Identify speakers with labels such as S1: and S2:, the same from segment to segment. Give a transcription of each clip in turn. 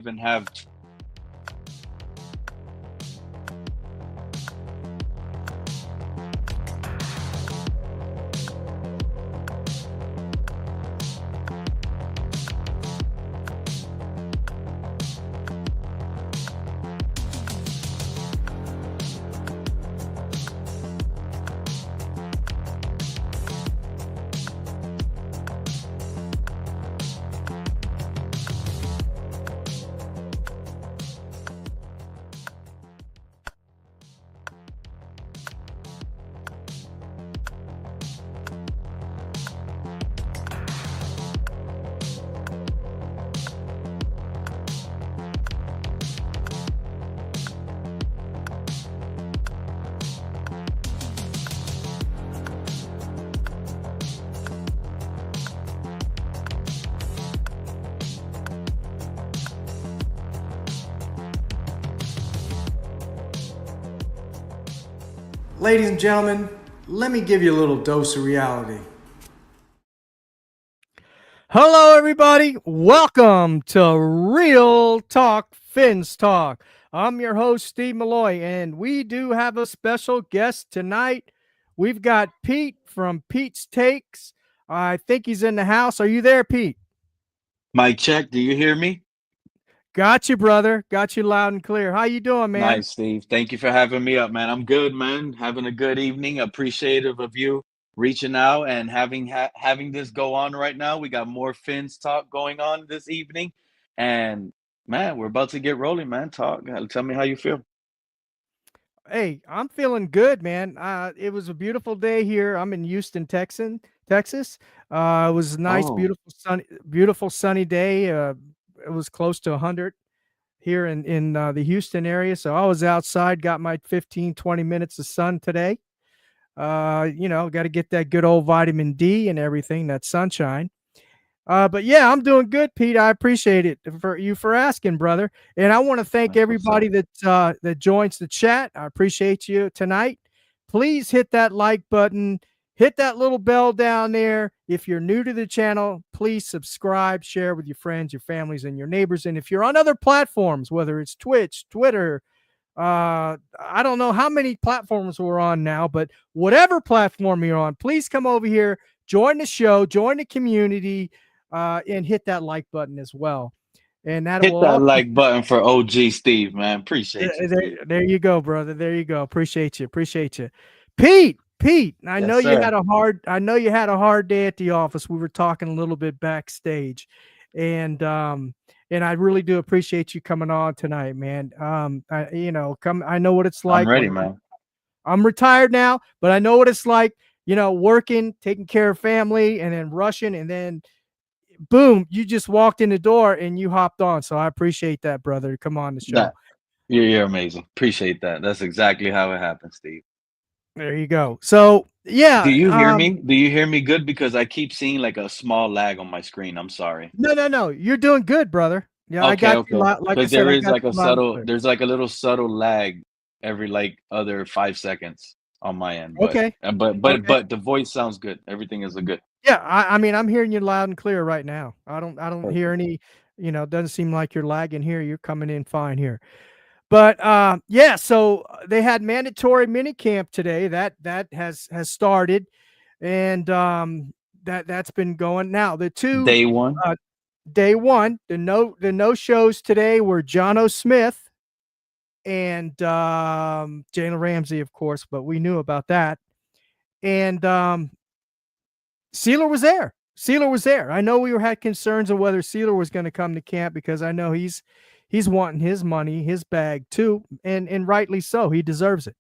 S1: even have
S2: Ladies and gentlemen, let me give you a little dose of reality. Hello, everybody. Welcome to Real Talk Fins Talk. I'm your host, Steve Malloy, and we do have a special guest tonight. We've got Pete from Pete's Takes. I think he's in the house. Are you there, Pete?
S1: mic check. Do you hear me?
S2: Got you, brother. Got you loud and clear. How you doing, man?
S1: Nice, Steve. Thank you for having me up, man. I'm good, man. Having a good evening. Appreciative of you reaching out and having this go on right now. We got more Fins talk going on this evening, and man, we're about to get rolling, man. Talk. Tell me how you feel.
S2: Hey, I'm feeling good, man. It was a beautiful day here. I'm in Houston, Texas. It was a nice,
S1: Oh,
S2: beautiful sunny day. It was close to 100 here in the Houston area. So I was outside, got my 15, 20 minutes of sun today. Got to get that good old vitamin D and everything, that sunshine. But yeah, I'm doing good, Pete. I appreciate it for asking, brother. And I want to thank
S1: that's what's
S2: everybody
S1: up.
S2: that joins the chat. I appreciate you tonight. Please hit that like button, hit that little bell down there. If you're new to the channel, please subscribe, share with your friends, your families, and your neighbors. And if you're on other platforms, whether it's Twitch, Twitter, I don't know how many platforms we're on now, but whatever platform you're on, please come over here, join the show, join the community, and hit that like button as well. And that
S1: Hit
S2: will
S1: that
S2: also
S1: like button for OG Steve, man. Appreciate you, Steve.
S2: there you go, brother. There you go. Appreciate you. Appreciate you. Pete,
S1: Yes, sir.
S2: I know you had a hard day at the office. We were talking a little bit backstage. And I really do appreciate you coming on tonight, man. I know what it's
S1: I'm
S2: like
S1: ready,
S2: when
S1: man.
S2: I'm retired now, but I know what it's like, working, taking care of family, and then rushing, and then boom, you just walked in the door and you hopped on. So I appreciate that, brother. Come on the show.
S1: That you're amazing. Appreciate that. That's exactly how it happens, Steve.
S2: There you go. So
S1: Do
S2: yeah,
S1: you hear me? Do you hear me good? Because I keep seeing like a small lag on my screen. I'm sorry.
S2: no. You're doing good, brother. Yeah, I
S1: Okay,
S2: got you
S1: okay.
S2: loud. Like I
S1: Because
S2: said,
S1: there
S2: I
S1: is
S2: got
S1: like
S2: you loud and clear.
S1: there's like a little subtle lag every like other 5 seconds on my end, but
S2: Okay. Okay.
S1: but the voice sounds good. Everything is a good.
S2: Yeah, I mean, I'm hearing you loud and clear right now. I don't hear
S1: Perfect.
S2: any, doesn't seem like you're lagging here. You're coming in fine here. But yeah, so they had mandatory mini camp today. That has started, and that's been going. Now the two
S1: Day one.
S2: uh, day one, the no shows today were Jono Smith and Jalen Ramsey, of course, but we knew about that. And Sealer was there. Sealer was there. I know we had concerns of whether Sealer was going to come to camp because I know he's wanting his money, his bag too, and rightly so. He deserves it.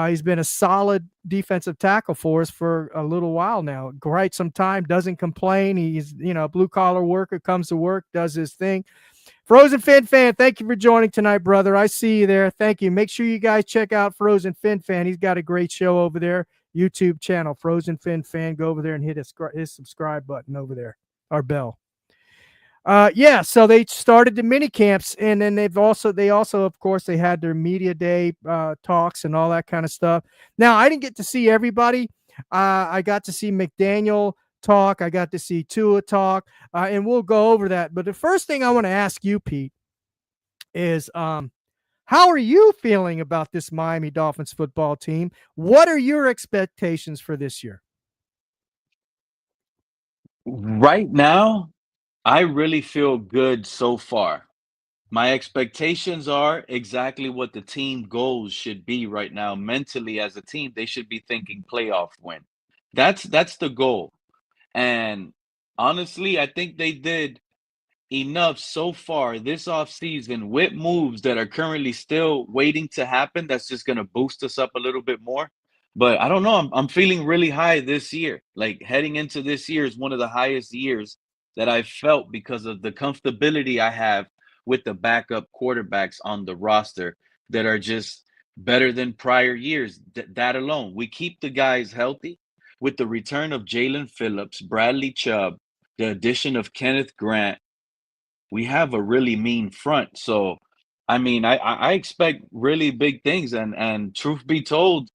S2: He's been a solid defensive tackle for us for a little while now. Quite some time, doesn't complain. He's blue collar worker, comes to work, does his thing. Frozen Fin Fan, thank you for joining tonight, brother. I see you there. Thank you. Make sure you guys check out Frozen Fin Fan. He's got a great show over there. YouTube channel, Frozen Fin Fan. Go over there and hit his subscribe button over there, our bell. Yeah, so they started the mini camps, and then they also of course they had their media day talks and all that kind of stuff. Now I didn't get to see everybody. I got to see McDaniel talk. I got to see Tua talk, and we'll go over that. But the first thing I want to ask you, Pete, is how are you feeling about this Miami Dolphins football team? What are your expectations for this year?
S1: Right now, I really feel good so far. My expectations are exactly what the team goals should be right now. Mentally, as a team, they should be thinking playoff win. That's the goal. And honestly, I think they did enough so far this offseason with moves that are currently still waiting to happen. That's just going to boost us up a little bit more. But I don't know. I'm feeling really high this year. Like heading into this year is one of the highest years that I've felt because of the comfortability I have with the backup quarterbacks on the roster that are just better than prior years. That alone, we keep the guys healthy with the return of Jalen Phillips, Bradley Chubb, the addition of Kenneth Grant. We have a really mean front. So, I mean, I expect really big things. And truth be told,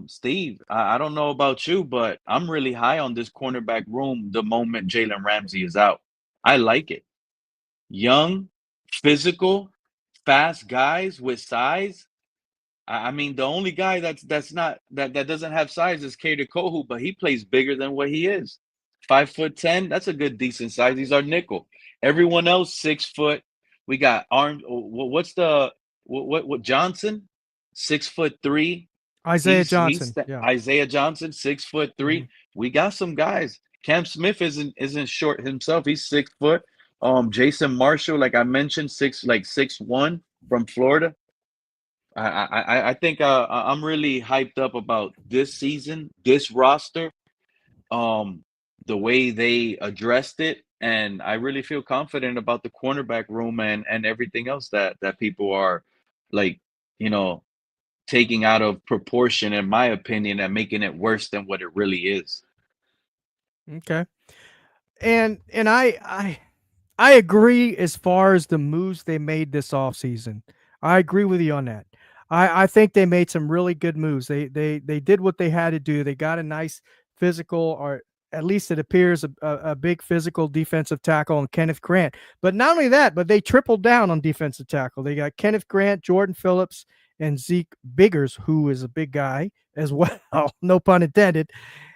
S1: Steve, I don't know about you, but I'm really high on this cornerback room the moment Jalen Ramsey is out. I like it. Young, physical, fast guys with size. I mean, the only guy that's not that doesn't have size is Kader Kohu, but he plays bigger than what he is. 5'10", that's a good decent size. He's our nickel. Everyone else 6 foot. We got arm. What's the what Johnson? 6'3".
S2: Isaiah Johnson. Yeah.
S1: Isaiah Johnson 6'3".
S2: Mhm.
S1: We got some guys. Cam Smith isn't short himself. He's 6 foot. Jason Marshall, like I mentioned, 6'1" from Florida. I think I'm really hyped up about this season, this roster, um, the way they addressed it, and I really feel confident about the cornerback room and everything else that people are like, you know, taking out of proportion, in my opinion, and making it worse than what it really is.
S2: Okay. And I agree as far as the moves they made this offseason. I agree with you on that. I think they made some really good moves. They did what they had to do. They got a nice physical, or at least it appears a big physical defensive tackle on Kenneth Grant. But not only that, but they tripled down on defensive tackle. They got Kenneth Grant, Jordan Phillips, and Zeke Biggers, who is a big guy as well. No pun intended.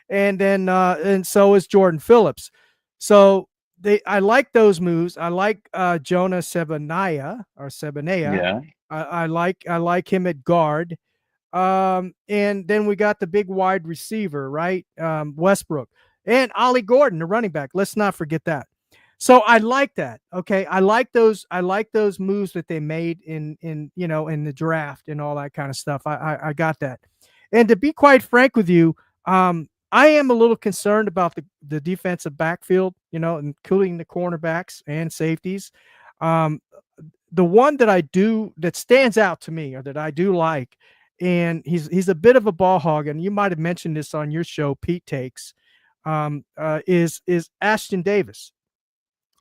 S2: And then and so is Jordan Phillips. So I like those moves. I like Jonah Sebanaya.
S1: Yeah.
S2: I like him at guard. And then we got the big wide receiver, right? Westbrook and Ollie Gordon, the running back. Let's not forget that. So I like that. Okay, I like those. I like those moves that they made in in the draft and all that kind of stuff. I got that. And to be quite frank with you, I am a little concerned about the defensive backfield, including the cornerbacks and safeties. Um, the one that stands out to me, or that I do like, and he's a bit of a ball hog, and you might have mentioned this on your show, Pete Takes, is Ashton Davis.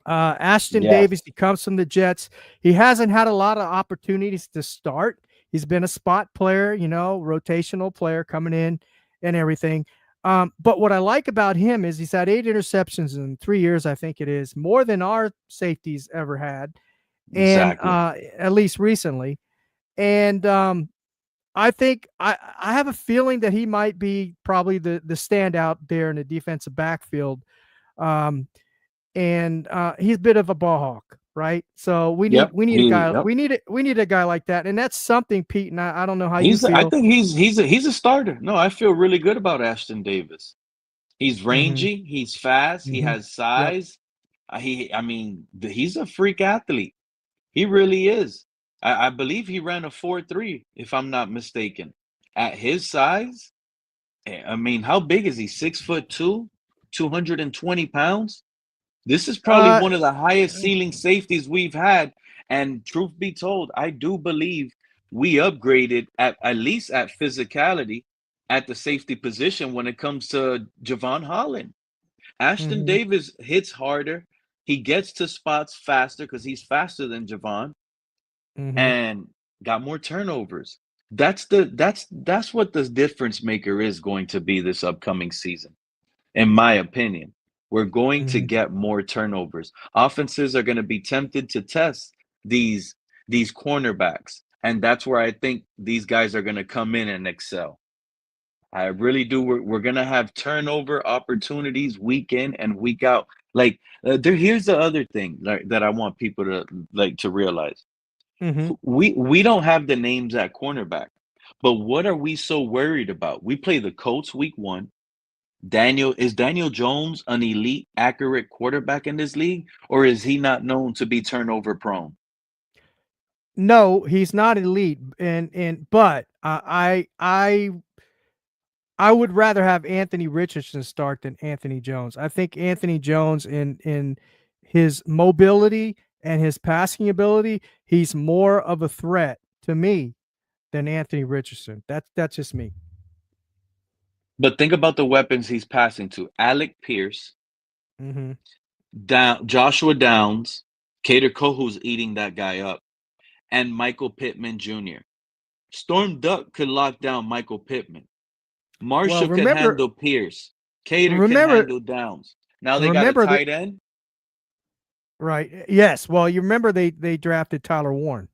S2: Ashton
S1: Yeah.
S2: Davis, he comes from the Jets. He hasn't had a lot of opportunities to start. He's been a spot player, rotational player coming in and everything. But what I like about him is he's had 8 interceptions in 3 years, I think it is, more than our safeties ever had, and
S1: Exactly.
S2: at least recently. And I think I have a feeling that he might be probably the standout there in the defensive backfield. Um, and he's a bit of a ball hawk, right? So we need
S1: Yep.
S2: we need a
S1: He.
S2: guy
S1: Yep.
S2: we need a guy like that, and that's something, Pete. And I don't know how you
S1: I
S2: feel.
S1: think he's a starter. No, I feel really good about Ashton Davis. He's
S2: Hmm.
S1: rangy, he's fast, he
S2: Hmm.
S1: has
S2: Yep.
S1: size. I mean, he's a freak athlete. He really is. I believe he ran a 4.3, if I'm not mistaken. At his size, I mean, how big is he? 6'2", 220 pounds. This is probably
S2: Uh,
S1: one of the highest ceiling safeties we've had. And truth be told, I do believe we upgraded at least at physicality at the safety position when it comes to Javon Holland. Ashton
S2: hmm.
S1: Davis hits harder. He gets to spots faster because he's faster than Javon
S2: Hmm.
S1: and got more turnovers. That's what the difference maker is going to be this upcoming season, in my opinion. We're going to
S2: Hmm.
S1: get more turnovers. Offenses are going to be tempted to test these these cornerbacks. And that's where I think these guys are going to come in and excel. I really do. We're going to have turnover opportunities week in and week out. Like here's the other thing that I want people to to realize.
S2: Mhm.
S1: We don't have the names at cornerback, but what are we so worried about? We play the Colts week 1. Daniel Jones an elite, accurate quarterback in this league, or is he not known to be turnover prone?
S2: No, he's not elite, and but I would rather have Anthony Richardson start than Anthony Jones. I think Anthony Jones in his mobility and his passing ability, he's more of a threat to me than Anthony Richardson. That's just me.
S1: But think about the weapons he's passing to: Alec Pierce,
S2: Mhm.
S1: Joshua Downs, Cater Kohu's eating that guy up, and Michael Pittman Jr. Storm Duck could lock down Michael Pittman.
S2: Well,
S1: Marshall could
S2: remember
S1: handle Pierce. Cater can
S2: remember
S1: handle Downs. Now they got a
S2: remember that
S1: tight end.
S2: right. Yes. Well, you remember they drafted Tyler Warren.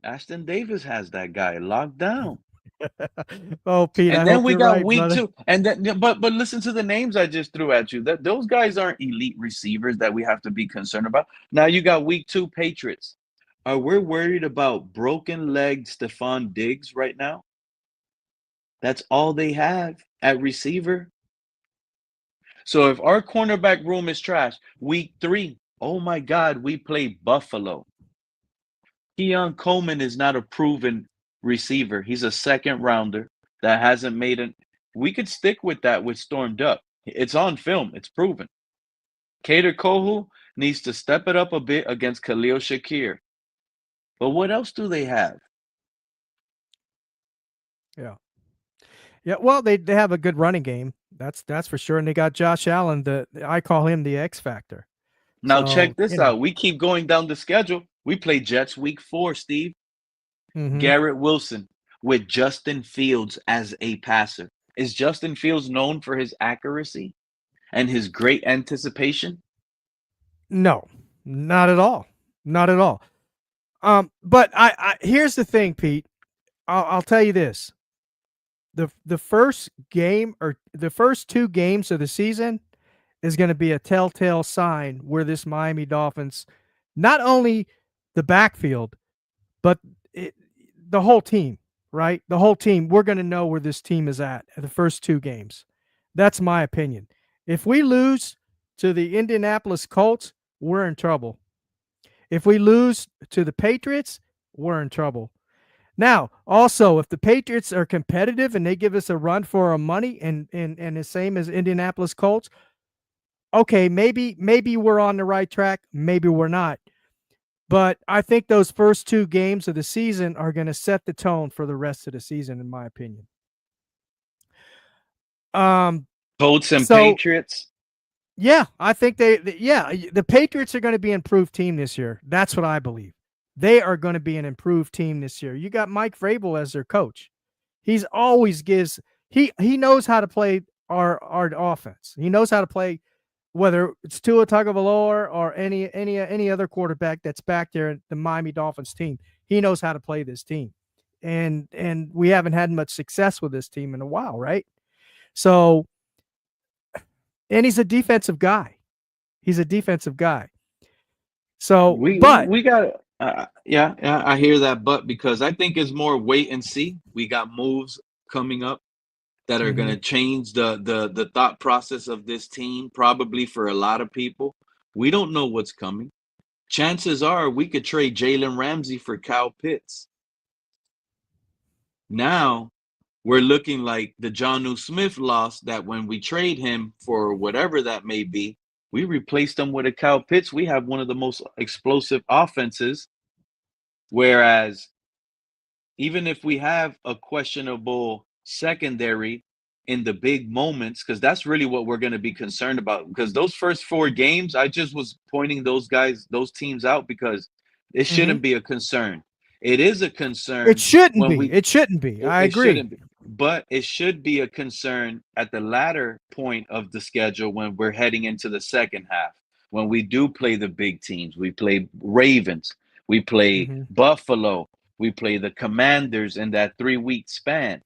S1: Ashton Davis has that guy locked down.
S2: Oh, Pete, I
S1: And then
S2: hope
S1: we
S2: you're
S1: got
S2: right,
S1: week
S2: brother.
S1: 2. And then but listen to the names I just threw at you. That those guys aren't elite receivers that we have to be concerned about. Now you got week 2 Patriots. Are we worried about broken legged Stephon Diggs right now? That's all they have at receiver. So if our cornerback room is trash, week 3, oh my God, we play Buffalo. Keon Coleman is not a proven receiver. He's a second rounder that hasn't made it. We could stick with that with Storm Duck. It's on film. It's proven. Cater Kohu needs to step it up a bit against Khalil Shakir. But what else do they have?
S2: Yeah. Yeah, well, they have a good running game. That's for sure, and they got Josh Allen. The I call him the X factor.
S1: Now
S2: So
S1: check this out. We keep going down the schedule. We play Jets week 4, Steve.
S2: Mhm.
S1: Garrett Wilson with Justin Fields as a passer. Is Justin Fields known for his accuracy and his great anticipation?
S2: No, not at all, not at all. But I here's the thing, Pete. I'll tell you this: the first game or the first 2 games of the season is going to be a telltale sign where this Miami Dolphins, not only the backfield, but it, the whole team, right? The whole team, we're going to know where this team is at the first 2 games. That's my opinion. If we lose to the Indianapolis Colts, we're in trouble. If we lose to the Patriots, we're in trouble. Now, also, if the Patriots are competitive and they give us a run for our money and the same as Indianapolis Colts, okay, maybe we're on the right track, maybe we're not. But I think those first 2 games of the season are going to set the tone for the rest of the season, in my opinion. Um,
S1: Colts and
S2: so
S1: Patriots.
S2: yeah, I think the Patriots are going to be an improved team this year. That's what I believe. They are going to be an improved team this year. You got Mike Vrabel as their coach. He's always gives he knows how to play our offense. He knows how to play whether it's Tua Tagovailoa or any other quarterback that's back there in the Miami Dolphins team. He knows how to play this team. And we haven't had much success with this team in a while, right? So, and he's a defensive guy. He's a defensive guy. So, but
S1: We got yeah, I hear that, but because I think it's more wait and see. We got moves coming up that are going
S2: mhm.
S1: to change the thought process of this team probably for a lot of people. We don't know what's coming. Chances are we could trade Jalen Ramsey for Kyle Pitts. Now we're looking like the Jonnu Smith loss that when we trade him for whatever that may be, we replaced him with a Kyle Pitts. We have one of the most explosive offenses. Whereas even if we have a questionable secondary in the big moments, because that's really what we're going to be concerned about. Because those first 4 games, I just was pointing those teams out because it
S2: Mhm.
S1: shouldn't be a concern. It is a
S2: It
S1: concern
S2: shouldn't
S1: when
S2: be.
S1: we
S2: It shouldn't be. I
S1: it
S2: agree.
S1: shouldn't be, but it should be a concern at the latter point of the schedule when we're heading into the second half. When we do play the big teams, we play Ravens, We play
S2: Mhm.
S1: Buffalo. We play the Commanders in that 3-week span.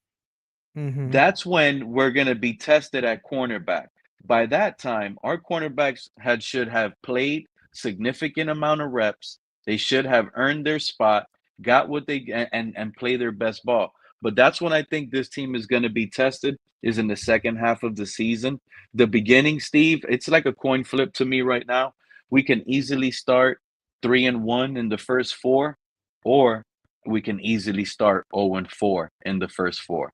S2: Mhm.
S1: That's when we're going to be tested at cornerback. By that time, our cornerbacks should have played significant amount of reps. They should have earned their spot, got what they and play their best ball. But that's when I think this team is going to be tested is in the second half of the season. The beginning, Steve, it's like a coin flip to me right now. We can easily start 3-1 in the first four, or we can easily start 0-4 in the first four.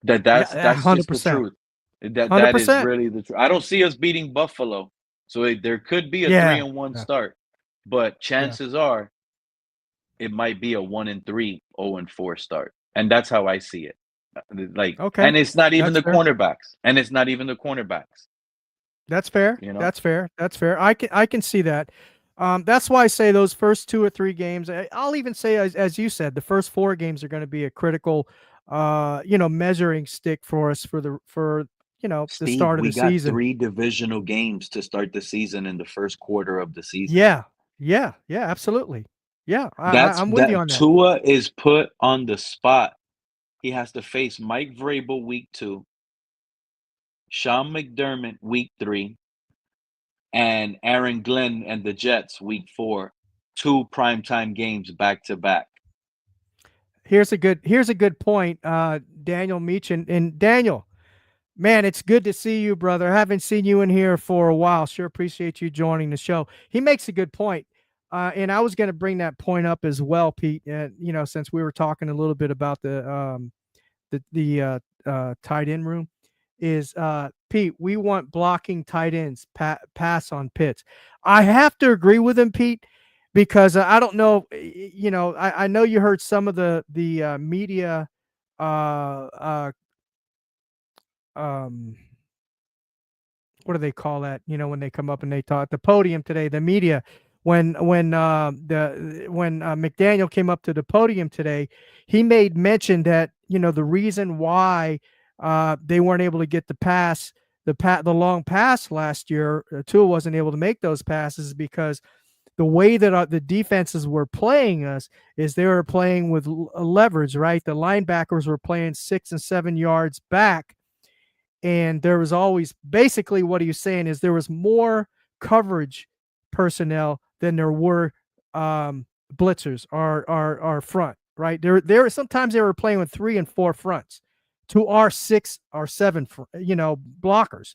S1: That
S2: Yeah,
S1: that's
S2: yeah,
S1: that's just the
S2: 100%.
S1: truth. That is
S2: 100%.
S1: really the truth. I don't see us beating Buffalo, so there could be a three
S2: Yeah.
S1: and one
S2: Yeah.
S1: start, but
S2: Yeah.
S1: chances are it might be a 1-3, 0-4 start, and that's how I see it. Like,
S2: Okay.
S1: and it's not even
S2: That's
S1: the
S2: fair.
S1: cornerbacks, and it's not even the cornerbacks.
S2: That's fair.
S1: You know,
S2: That's fair. That's fair. I can see that. That's why I say those first 2 or 3 games. I'll even say, as you said, the first 4 games are going to be a critical, measuring stick for us for the
S1: Steve,
S2: start of
S1: we
S2: the
S1: got
S2: season.
S1: 3 divisional games to start the season in the first quarter of the season.
S2: Yeah. Yeah. Yeah. Absolutely. Yeah.
S1: That's
S2: I'm with you
S1: that
S2: on that.
S1: Tua is put on the spot. He has to face Mike Vrabel week 2, Sean McDermott week 3, and Aaron Glenn and the Jets week 4. 2 primetime games back to back.
S2: Here's a good point, Daniel Meach, and Daniel. Man, it's good to see you, brother. I haven't seen you in here for a while. Sure appreciate you joining the show. He makes a good point. And I was going to bring that point up as well, Pete. Since we were talking a little bit about the tight end room, is Pete. We want blocking tight ends, pass on Pitts. I have to agree with him, Pete, because I don't know. I know you heard some of the media uh, uh, um, what do they call that? When they come up and they talk at the podium today, the media, when McDaniel came up to the podium today, he made mention that the reason why they weren't able to get the long pass last year, Tua wasn't able to make those passes because the way that the defenses were playing us is they were playing with leverage, right? The linebackers were playing 6 and 7 yards back, and there was always basically what he was saying is there was more coverage personnel than there were blitzers or front, right? There sometimes they were playing with 3 and 4 fronts to our 6 or 7 blockers.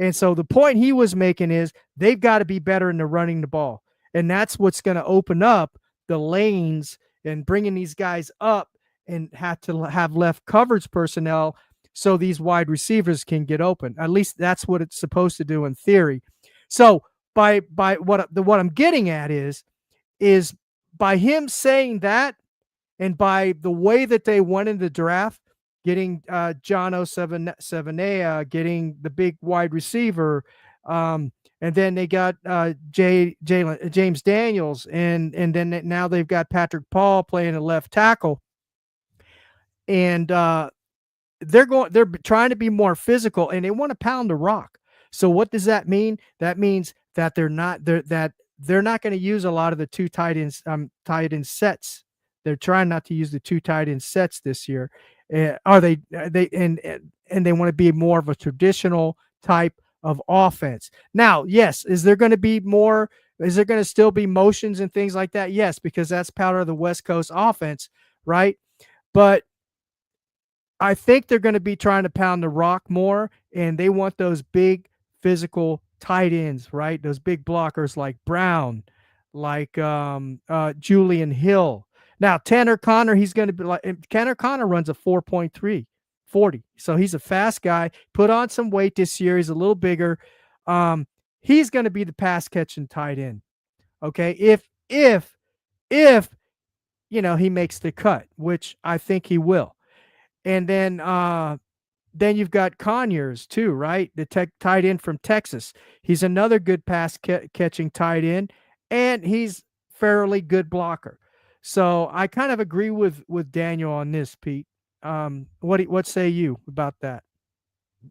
S2: And so the point he was making is they've got to be better in the running the ball. And that's what's going to open up the lanes and bringing these guys up and have to have left coverage personnel so these wide receivers can get open. At least that's what it's supposed to do in theory. So by what I'm getting at is by him saying that, and by the way that they went in the draft, getting Jono Savanea, getting the big wide receiver, and then they got James Daniels, and then now they've got Patrick Paul playing a left tackle, and they're trying to be more physical, and they want to pound the rock. So what does that mean? That means that they're not going to use a lot of the two tight end sets. They're trying not to use the two tight end sets this year. Are they and they want to be more of a traditional type of offense. Now, yes, is there going to be more? Is there going to still be motions and things like that? Yes, because that's part of the West Coast offense, right? But I think they're going to be trying to pound the rock more, and they want those big physical tight ends, right? Those big blockers like Brown, like Julian Hill. Now, Tanner Connor, he's going to be like Tanner Connor runs a 4.3 40. So he's a fast guy, put on some weight this year. He's a little bigger. He's going to be the pass catching tight end. Okay. If he makes the cut, which I think he will. And then you've got Conyers too, right? The tight end from Texas. He's another good pass catching tight end, and he's fairly good blocker. So I kind of agree with Daniel on this, Pete. What say you about that?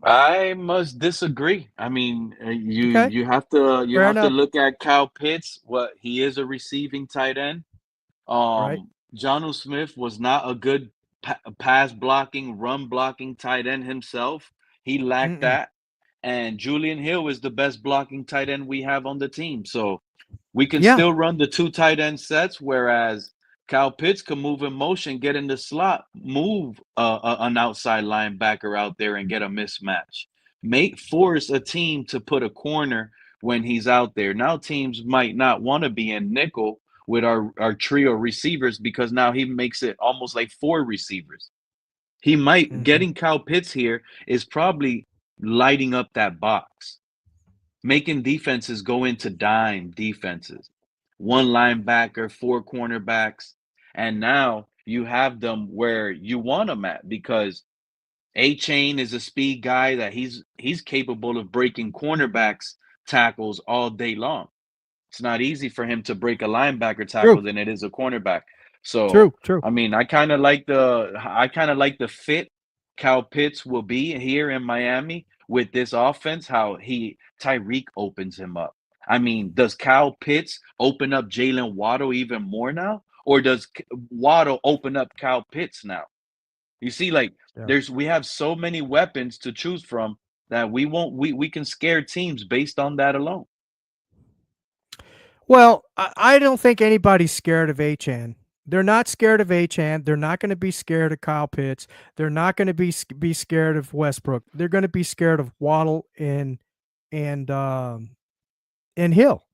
S1: I must disagree. I mean, you
S2: Okay,
S1: you have to you
S2: fair
S1: have to
S2: enough.
S1: look at Kyle Pitts. What he is a receiving tight end.
S2: Right.
S1: Jonnu Smith was not a good pass blocking, run blocking tight end himself. He lacked
S2: Mm-mm.
S1: that. And Julian Hill is the best blocking tight end we have on the team. So we can
S2: Yeah.
S1: still run the two tight end sets, whereas Kyle Pitts can move in motion, get in the slot, move an outside linebacker out there and get a mismatch. Force a team to put a corner when he's out there. Now teams might not want to be in nickel with our trio receivers because now he makes it almost like four receivers. He might
S2: Mm-hmm.
S1: getting Kyle Pitts here is probably lighting up that box, making defenses go into dime defenses. One linebacker, four cornerbacks, and now you have them where you want them at because A Chain is a speed guy that he's capable of breaking cornerbacks tackles all day long. It's not easy for him to break a linebacker
S2: True.
S1: tackle than it is a cornerback. So
S2: True. True.
S1: I mean, I kind of like the fit Cal Pitts will be here in Miami with this offense. How he Tyreek opens him up. I mean, does Cal Pitts open up Jalen Waddle even more now, or does Waddle open up Cal Pitts now? You see, like
S2: Yeah.
S1: we have so many weapons to choose from that we can scare teams based on that alone.
S2: Well, I don't think anybody's scared of Achan. They're not scared of Achan. They're not going to be scared of Kyle Pitts. They're not going to be scared of Westbrook. They're going to be scared of Waddle and and Hill.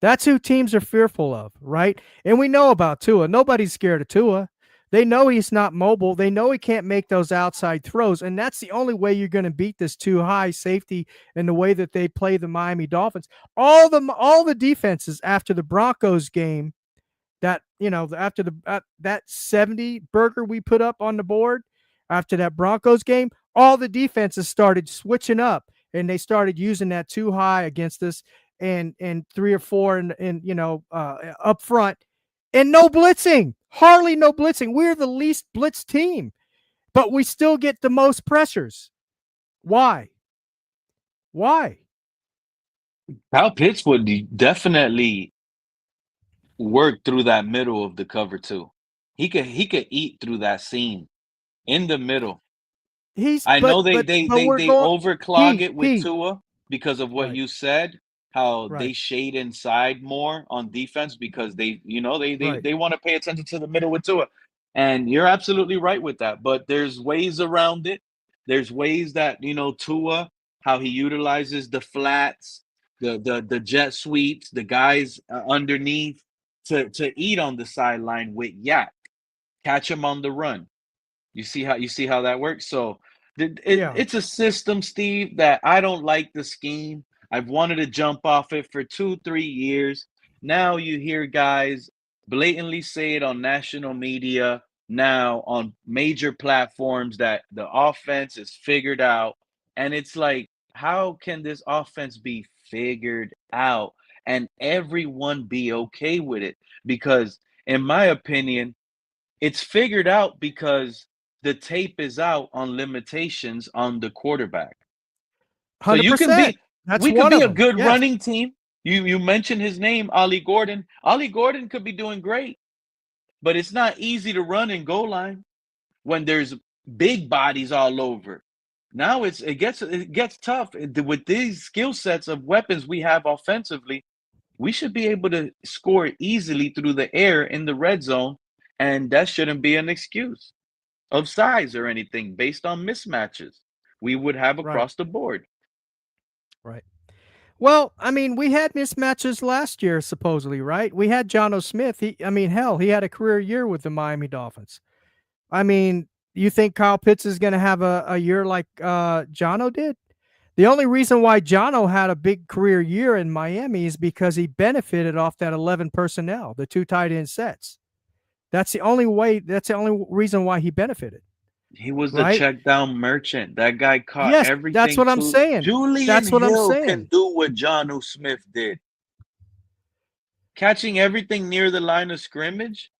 S2: That's who teams are fearful of, right? And we know about Tua. Nobody's scared of Tua. They know he's not mobile. They know he can't make those outside throws. And that's the only way you're going to beat this too high safety and the way that they play the Miami Dolphins. All the defenses after the Broncos game that after that 70 burger we put up on the board after that Broncos game, all the defenses started switching up and they started using that too high against us and three or four and up front and no blitzing, hardly no blitzing. We're the least blitz team, but we still get the most pressures. Why? Why?
S1: Kyle Pitts would definitely work through that middle of the cover too. He could eat through that seam in the middle.
S2: He's
S1: I
S2: but
S1: know they
S2: but
S1: they
S2: but
S1: they
S2: we're
S1: they
S2: going
S1: overclog
S2: he
S1: it with
S2: he
S1: Tua because of what
S2: right,
S1: you said, how
S2: right,
S1: they shade inside more on defense because they
S2: right.
S1: they want to pay attention to the middle with Tua. And you're absolutely right with that, but there's ways around it. There's ways that, Tua, how he utilizes the flats, the jet sweeps, the guys underneath to eat on the sideline with Yak, catch him on the run. You see how that works. So
S2: Yeah.
S1: it's a system, Steve, that I don't like the scheme. I've wanted to jump off it for 2, 3 years. Now you hear guys blatantly say it on national media, now on major platforms that the offense is figured out, and it's like, how can this offense be figured out and everyone be okay with it? Because in my opinion, it's figured out because the tape is out on limitations on the quarterback. So you can
S2: 100%.
S1: be
S2: That's
S1: we could
S2: one
S1: be
S2: of
S1: a
S2: them.
S1: good
S2: Yes.
S1: running team. You mentioned his name, Ollie Gordon. Ollie Gordon could be doing great, but it's not easy to run in goal line when there's big bodies all over. Now it gets tough with these skill sets of weapons we have offensively. We should be able to score easily through the air in the red zone, and that shouldn't be an excuse of size or anything based on mismatches we would have
S2: Right.
S1: across the board.
S2: Right. Well, I mean, we had mismatches last year, supposedly, right? We had John O. Smith. I mean, hell, he had a career year with the Miami Dolphins. I mean, you think Kyle Pitts is going to have a year like Jono did? The only reason why Jono had a big career year in Miami is because he benefited off that 11 personnel, the two tight end sets. That's the only way. That's the only reason why he benefited,
S1: He was the
S2: right?
S1: check down merchant. That guy caught
S2: Yes, that's
S1: everything
S2: what I'm
S1: too.
S2: saying.
S1: Julian
S2: That's what I'm
S1: Hill can
S2: saying.
S1: do what John Smith did. Catching everything near the line of scrimmage,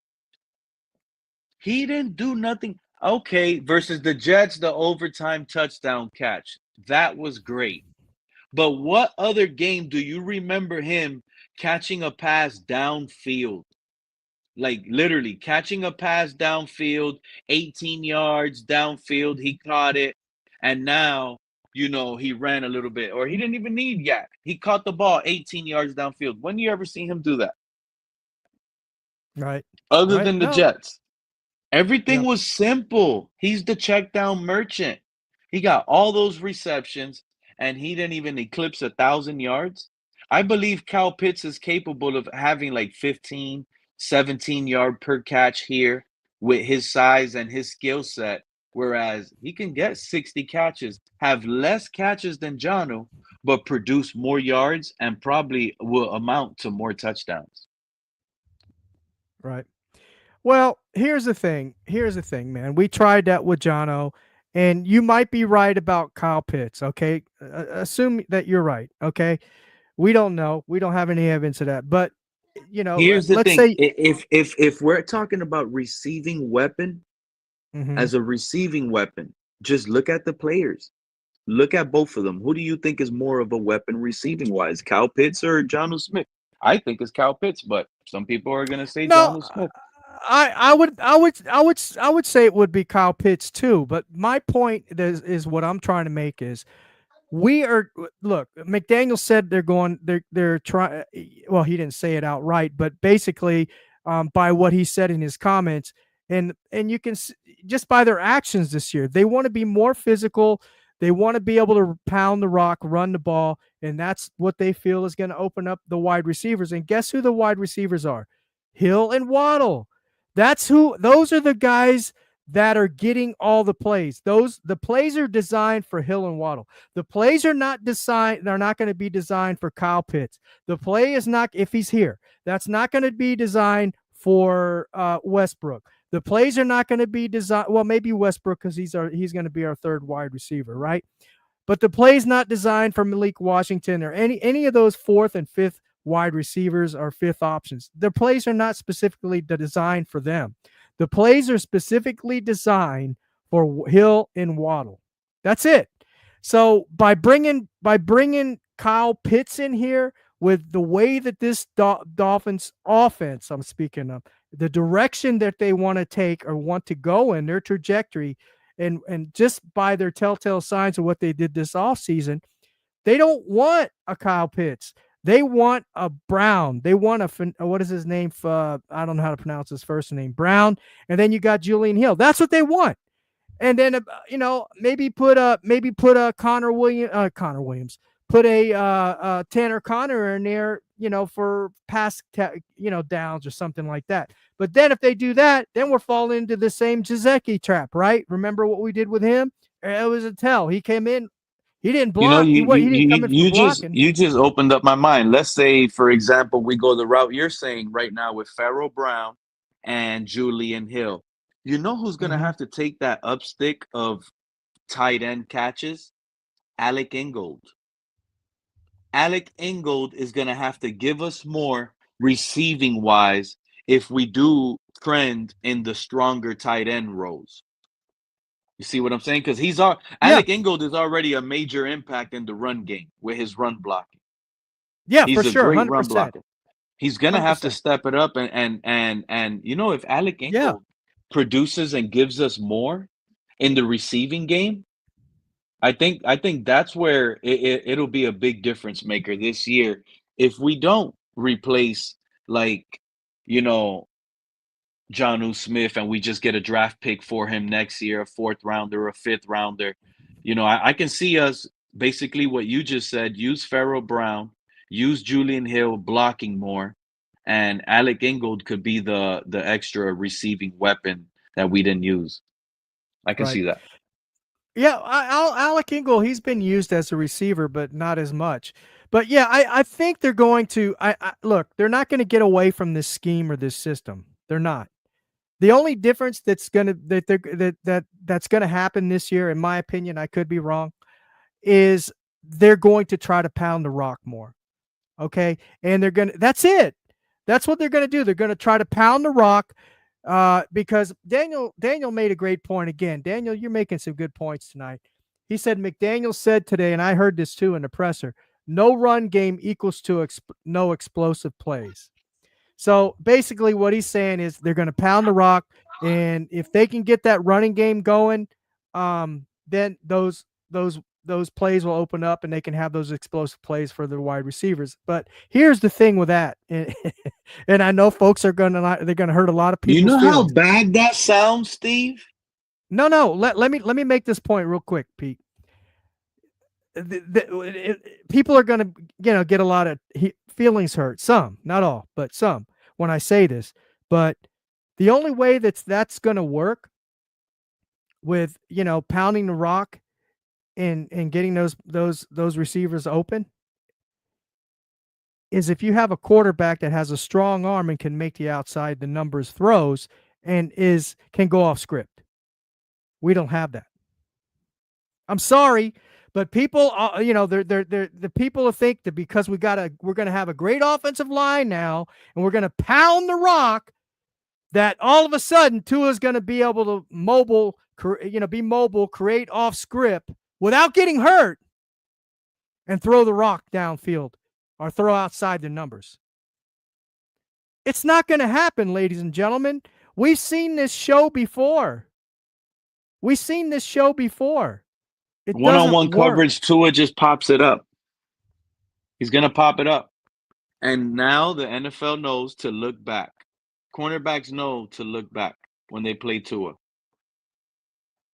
S1: he didn't do nothing. Okay, versus the Jets, the overtime touchdown catch. That was great. But what other game do you remember him catching a pass downfield? like literally catching a pass downfield, 18 yards downfield, he caught it, and now he ran a little bit, or he didn't even need yak. He caught the ball 18 yards downfield. When you ever seen him do that?
S2: Right.
S1: Other
S2: Right.
S1: than the
S2: No.
S1: Jets. Everything
S2: Yep.
S1: was simple. He's the check down merchant. He got all those receptions and he didn't even eclipse 1,000 yards. I believe Cal Pitts is capable of having like 15, 17 yard per catch here with his size and his skill set. Whereas he can get 60 catches, have less catches than Janu, but produce more yards and probably will amount to more touchdowns.
S2: Right. Well, here's the thing. Here's the thing, man. We tried that with Jono, and you might be right about Kyle Pitts. Okay, assume that you're right. Okay, we don't know. We don't have any evidence of that. But
S1: Here's the
S2: let's
S1: thing:
S2: say.
S1: if we're talking about receiving weapon
S2: Mhm.
S1: as a receiving weapon, just look at the players. Look at both of them. Who do you think is more of a weapon receiving wise, Cal Pitts or John Smith? I think it's Cal Pitts, but some people are gonna say
S2: No,
S1: John Smith.
S2: I would say it would be Kyle Pitts too. But my point is what I'm trying to make is we are look. McDaniel said they're trying. Well, he didn't say it outright, but basically, by what he said in his comments, and you can just by their actions this year, they want to be more physical. They want to be able to pound the rock, run the ball, and that's what they feel is going to open up the wide receivers. And guess who the wide receivers are? Hill and Waddle. That's who. Those are the guys that are getting all the plays. The plays are designed for Hill and Waddle. The plays are not designed. They're not going to be designed for Kyle Pitts. The play is not if he's here. That's not going to be designed for Westbrook. The plays are not going to be designed. Well, maybe Westbrook because he's going to be our third wide receiver, right? But the play's not designed for Malik Washington or any of those fourth and fifth wide receivers or fifth options. The plays are not specifically designed for them. The plays are specifically designed for Hill and Waddle. That's it. So by bringing Kyle Pitts in here with the way that this Dolphins offense, I'm speaking of, the direction that they want to take or want to go in their trajectory, and just by their telltale signs of what they did this offseason, they don't want a Kyle Pitts. They want a Brown. They want what is his name? I don't know how to pronounce his first name. Brown. And then you got Julian Hill. That's what they want. And then maybe put a Connor Williams. Put a Tanner Connor in there, for pass downs or something like that. But then if they do that, then we're falling into the same Jazeki trap, right? Remember what we did with him? It was a tell. He came in, he didn't
S1: You know,
S2: block.
S1: you
S2: He didn't come in for blocking.
S1: you just opened up my mind. Let's say, for example, we go the route you're saying right now with Pharaoh Brown and Julian Hill. You know who's gonna
S2: Mm-hmm.
S1: have to take that up stick of tight end catches? Alec Ingold. Alec Ingold is gonna have to give us more receiving wise if we do trend in the stronger tight end roles. You see what I'm saying? Because
S2: Yeah,
S1: Alec Ingold is already a major impact in the run game with his run blocking.
S2: yeah, for
S1: He's a
S2: sure,
S1: great
S2: hundred
S1: run
S2: percent,
S1: blocker. He's gonna
S2: hundred
S1: have to
S2: percent.
S1: step it up and if Alec
S2: Yeah,
S1: Ingold produces and gives us more in the receiving game, I think that's where it'll be a big difference maker this year if we don't replace like you know Johnu Smith and we just get a draft pick for him next year, a fourth rounder, a fifth rounder. I can see us basically what you just said, use Pharaoh Brown, use Julian Hill blocking more, and Alec Ingold could be the extra receiving weapon that we didn't use. I can
S2: right.
S1: see that.
S2: Yeah, Alec Ingold, he's been used as a receiver, but not as much. But yeah, I think they're going to. Look, they're not going to get away from this scheme or this system. They're not. The only difference that's going to happen this year, in my opinion, I could be wrong, is they're going to try to pound the rock more. Okay, and that's it. That's what they're going to do. They're going to try to pound the rock, because Daniel made a great point again. Daniel, you're making some good points tonight. He said McDaniel said today, and I heard this too in the presser, no run game equals to no explosive plays. So basically, what he's saying is they're going to pound the rock, and if they can get that running game going, then those plays will open up, and they can have those explosive plays for the wide receivers. But here's the thing with that, and I know folks are they're gonna hurt a lot of
S1: You
S2: people's
S1: know how
S2: feelings.
S1: bad that sounds, Steve?
S2: No. Let me make this point real quick, Pete. People are going to get a lot of feelings hurt, some, not all, but some, when I say this. But the only way that's going to work with pounding the rock and getting those receivers open is if you have a quarterback that has a strong arm and can make the outside the numbers throws and is can go off script. We don't have that. I'm sorry, but people, they're the people think that because we're going to have a great offensive line now, and we're going to pound the rock, that all of a sudden Tua's going to be able to be mobile, create off script without getting hurt, and throw the rock downfield or throw outside the numbers. It's not going to happen, ladies and gentlemen. We've seen this show before. It doesn't
S1: One-on-one
S2: work.
S1: coverage, Tua just pops it up. He's going to pop it up. And now the NFL knows to look back. Cornerbacks know to look back when they play Tua.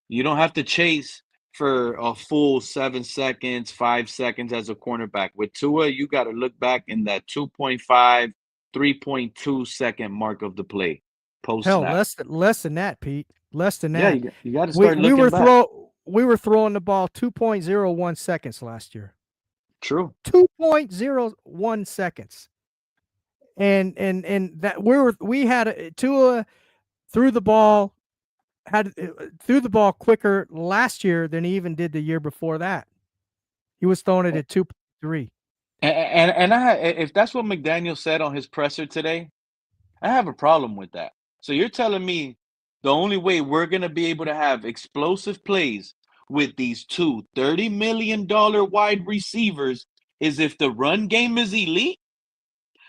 S1: You don't have to chase for a full 7 seconds, 5 seconds as a cornerback. With Tua, you got to look back in that 2.5, 3.2 second mark of the play post
S2: Hell,
S1: snap.
S2: less than that, Pete. Less than
S1: Yeah,
S2: that.
S1: you got to
S2: We
S1: start
S2: we
S1: looking
S2: were
S1: back.
S2: we were throwing the ball 2.01 seconds last year.
S1: True.
S2: 2.01 seconds. And that we had Tua threw the ball quicker last year than he even did the year before that. He was throwing it at 2.3.
S1: And if that's what McDaniel said on his presser today, I have a problem with that. So you're telling me the only way we're going to be able to have explosive plays with these two $30 million wide receivers is if the run game is elite?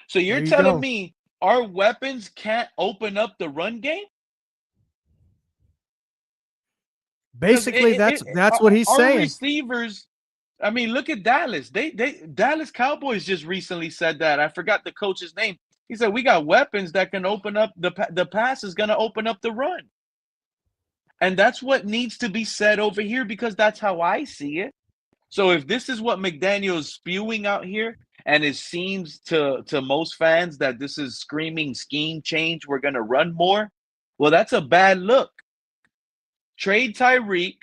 S1: So you're
S2: There you
S1: telling
S2: go.
S1: me our weapons can't open up the run game? Because
S2: Basically, that's what he's
S1: our
S2: saying.
S1: receivers, I mean, look at Dallas. They Dallas Cowboys just recently said that. I forgot the coach's name. He said we got weapons that can open up the pass is going to open up the run. And that's what needs to be said over here because that's how I see it. So if this is what McDaniel is spewing out here, and it seems to most fans that this is screaming scheme change, we're going to run more, well, that's a bad look. Trade Tyreek,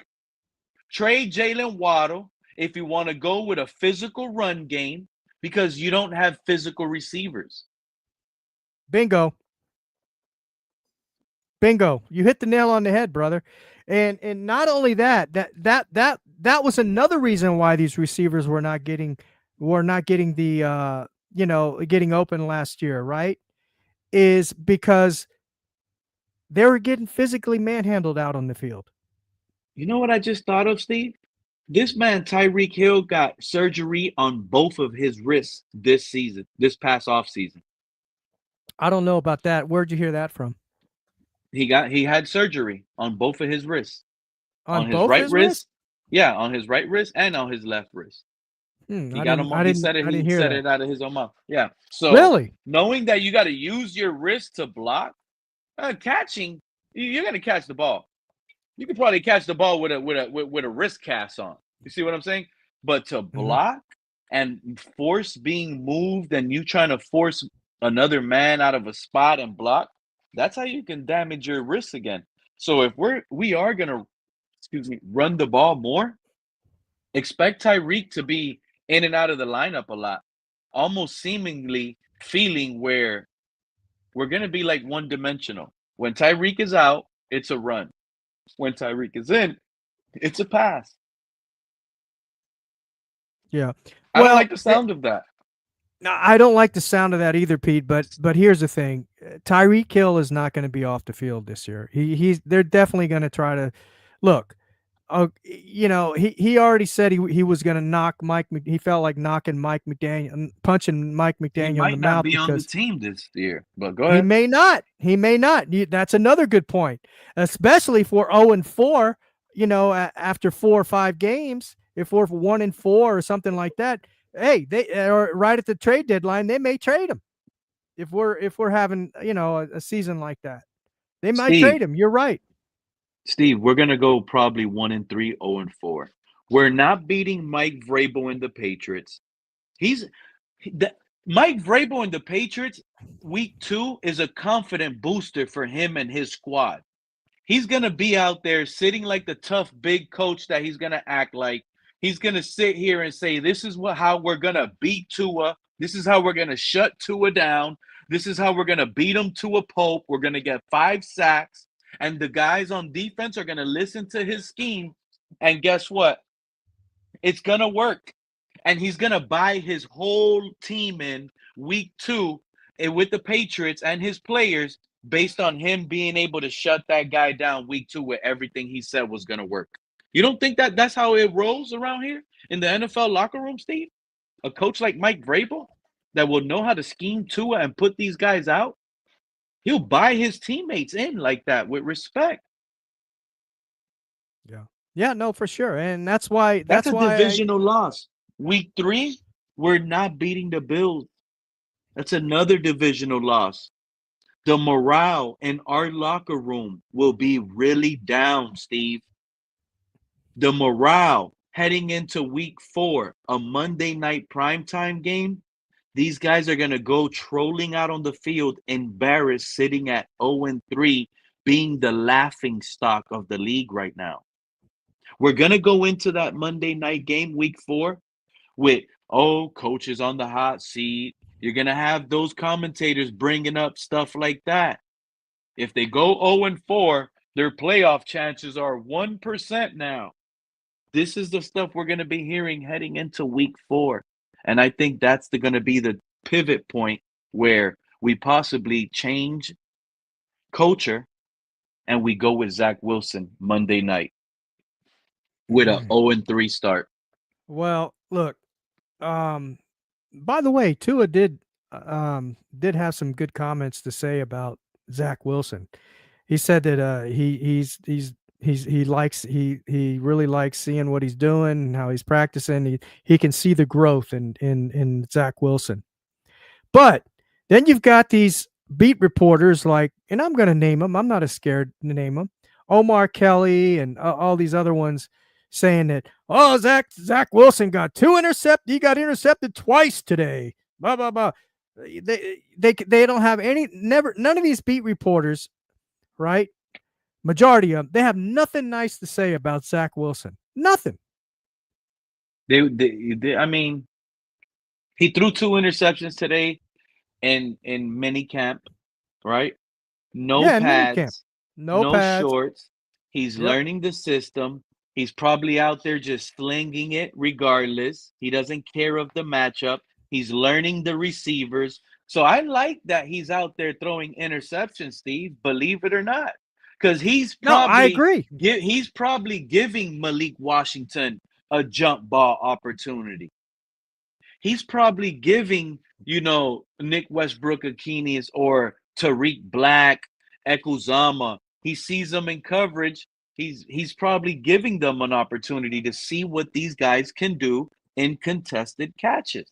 S1: trade Jalen Waddle if you want to go with a physical run game because you don't have physical receivers.
S2: Bingo. You hit the nail on the head, brother. And not only that was another reason why these receivers were not getting the getting open last year, right? Is because they were getting physically manhandled out on the field.
S1: You know what I just thought of, Steve? This man, Tyreek Hill, got surgery on both of his wrists this season, this past off season.
S2: I don't know about that. Where'd you hear that from?
S1: He had surgery on both of his wrists.
S2: On
S1: On his
S2: both
S1: right
S2: his wrists?
S1: wrist, yeah, on his right wrist and on his left wrist. He
S2: I
S1: got
S2: didn't
S1: him.
S2: I
S1: He
S2: didn't
S1: said it.
S2: I didn't
S1: He
S2: hear
S1: said
S2: that.
S1: it out of his own mouth. Yeah. So
S2: Really?
S1: knowing that you got to use your wrist to block, catching, you're gonna catch the ball. You could probably catch the ball with a wrist cast on. You see what I'm saying? But to
S2: Mhm.
S1: block and force being moved, and you trying to force another man out of a spot and block, that's how you can damage your wrists again. So if we are gonna, excuse me, run the ball more, expect Tyreek to be in and out of the lineup a lot, almost seemingly feeling where we're gonna be like one dimensional. When Tyreek is out, it's a run. When Tyreek is in, it's a pass.
S2: Yeah.
S1: I don't like
S2: Well,
S1: the sound of that.
S2: I don't like the sound of that either, Pete. But here's the thing: Tyreek Hill is not going to be off the field this year. They're definitely going to try to look. he already said he was going to knock He felt like knocking Mike McDaniel, punching Mike
S1: He
S2: McDaniel in the
S1: might not
S2: mouth
S1: be on the
S2: because
S1: team this year, but go
S2: he
S1: ahead.
S2: may not. He may not. That's another good point, especially for 0-4. After 4 or 5 games, if we're 1-4 or something like that, hey, they are right at the trade deadline. They may trade him if we're having a season like that. They might
S1: Steve,
S2: trade him. You're right.
S1: Steve, we're gonna go probably 1-3, 0-4. We're not beating Mike Vrabel and the Patriots. He's the, Mike Vrabel and the Patriots. Week 2 is a confident booster for him and his squad. He's gonna be out there sitting like the tough big coach that he's gonna act like. He's gonna sit here and say, "This is how we're gonna beat Tua. This is how we're gonna shut Tua down. This is how we're gonna beat him to a pulp. We're gonna get 5 sacks, and the guys on defense are gonna listen to his scheme. And guess what? It's gonna work, and he's gonna buy his whole team in week 2 with the Patriots and his players based on him being able to shut that guy down week 2 with everything he said was gonna work. You don't think that that's how it rolls around here in the NFL locker room, Steve? A coach like Mike Vrabel that will know how to scheme Tua and put these guys out, he'll buy his teammates in like that with respect.
S2: Yeah. Yeah, no, for sure. And that's why
S1: That's
S2: that's
S1: a
S2: why I
S1: divisional loss. Week 3, we're not beating the Bills. That's another divisional loss. The morale in our locker room will be really down, Steve. The morale heading into week 4, a Monday night primetime game, these guys are going to go trolling out on the field, embarrassed, sitting at 0-3, being the laughing stock of the league right now. We're going to go into that Monday night game, week 4, with, oh, coach is on the hot seat. You're going to have those commentators bringing up stuff like that. If they go 0-4, their playoff chances are 1% now. This is the stuff we're going to be hearing heading into week 4. And I think that's going to be the pivot point where we possibly change culture and we go with Zach Wilson Monday night with a
S2: Mm.
S1: 0-3 start.
S2: Well, look, um by the way, Tua did have some good comments to say about Zach Wilson. He said that he really likes seeing what he's doing and how he's practicing. He can see the growth in Zach Wilson. But then you've got these beat reporters like, and I'm going to name them. I'm not as scared to name them. Omar Kelly and all these other ones saying that, oh, Zach Wilson got two intercepted. He got intercepted twice today. Blah blah blah. They don't have none of these beat reporters, right? Majority of them, they have nothing nice to say about Zach Wilson. Nothing.
S1: I mean, he threw 2 interceptions today in mini camp, right? No
S2: Yeah, in minicamp,
S1: pads,
S2: no
S1: no
S2: pads.
S1: shorts. He's
S2: Yep.
S1: learning the system. He's probably out there just slinging it regardless. He doesn't care of the matchup. He's learning the receivers. So I like that he's out there throwing interceptions, Steve, believe it or not. Because
S2: No, I agree.
S1: he's probably giving Malik Washington a jump ball opportunity. He's probably giving, Nick Westbrook Akinis or Tariq Black, Ekuzama. He sees them in coverage. He's probably giving them an opportunity to see what these guys can do in contested catches.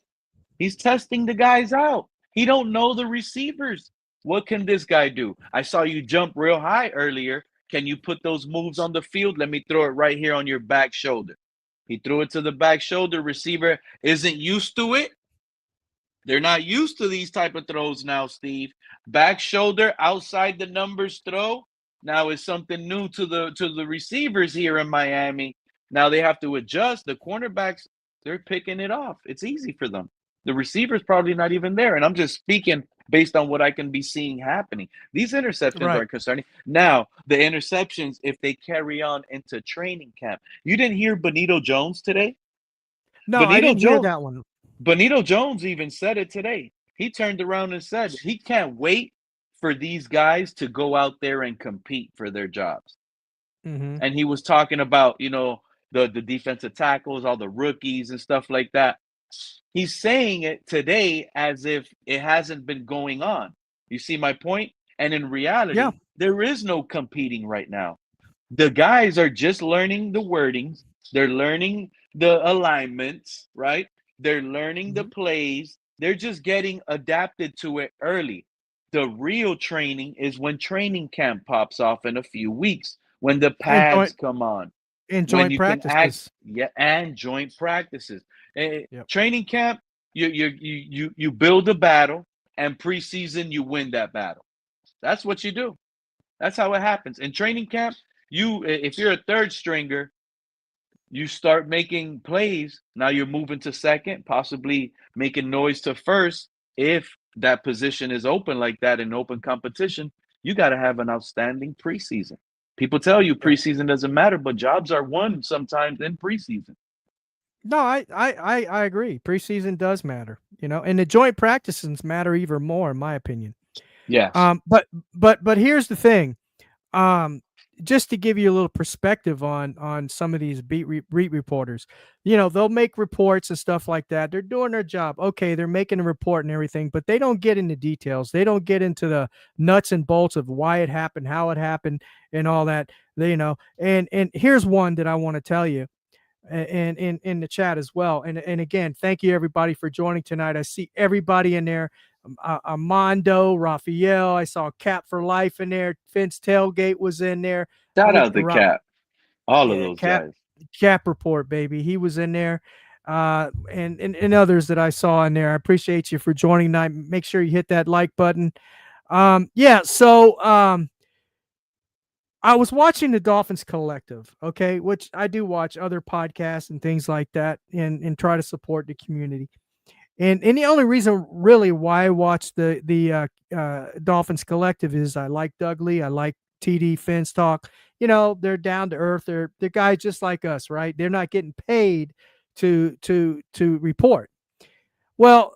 S1: He's testing the guys out. He don't know the receivers. What can this guy do? I saw you jump real high earlier. Can you put those moves on the field? Let me throw it right here on your back shoulder. He threw it to the back shoulder. Receiver isn't used to it. They're not used to these type of throws now, Steve. Back shoulder outside the numbers throw. Now is something new to the receivers here in Miami. Now they have to adjust. The cornerbacks, they're picking it off. It's easy for them. The receivers probably not even there. And I'm just speaking based on what I can be seeing happening. These interceptions
S2: Right.
S1: are concerning. Now, the interceptions, if they carry on into training camp. You didn't hear Benito Jones today?
S2: No, I
S1: Benito
S2: didn't hear
S1: Jones
S2: that one.
S1: Benito Jones even said it today. He turned around and said he can't wait for these guys to go out there and compete for their jobs.
S2: Mhm.
S1: and he was talking about, the defensive tackles, all the rookies and stuff like that. He's saying it today as if it hasn't been going on. You see my point? And in
S2: Yeah.
S1: reality, there is no competing right now. The guys are just learning the wordings, they're learning the alignments, right? They're learning the
S2: Mhm.
S1: plays. They're just getting adapted to it early. The real training is when training camp pops off in a few weeks, when the
S2: And
S1: pads come on, when
S2: joint
S1: you can act,
S2: practices.
S1: yeah, and joint practices.
S2: Yep.
S1: Training camp, you build a battle, and preseason you win that battle. That's what you do. That's how it happens. In training camp, if you're a third stringer, you start making plays. Now you're moving to second, possibly making noise to first. If that position is open like that in open competition, you got to have an outstanding preseason. People tell you
S2: Yeah.
S1: preseason doesn't matter, but jobs are won sometimes in preseason.
S2: No, I agree. Preseason does matter, and the joint practices matter even more, in my opinion.
S1: Yes.
S2: But here's the thing. Um, just to give you a little perspective on some of these beat reporters, they'll make reports and stuff like that. They're doing their job. Okay, they're making a report and everything, but they don't get into details. They don't get into the nuts and bolts of why it happened, how it happened, and all that. And here's one that I want to tell you, and in the chat as well. And again, thank you everybody for joining tonight. I see everybody in there. Armando, Raphael. I saw Cap for Life in there. Vince Tailgate was in there.
S1: Shout out to Cap, all of
S2: Yeah,
S1: those guys.
S2: Cap Report, baby. He was in there. And others that I saw in there. I appreciate you for joining tonight. Make sure you hit that like button. Yeah, so I was watching the Dolphins Collective, okay, which I do watch other podcasts and things like that, and try to support the community. And the only reason really why I watch the Dolphins Collective is I like Doug Lee, I like TD Fins Talk. They're down to earth. They're guys just like us, right? They're not getting paid to report. Well,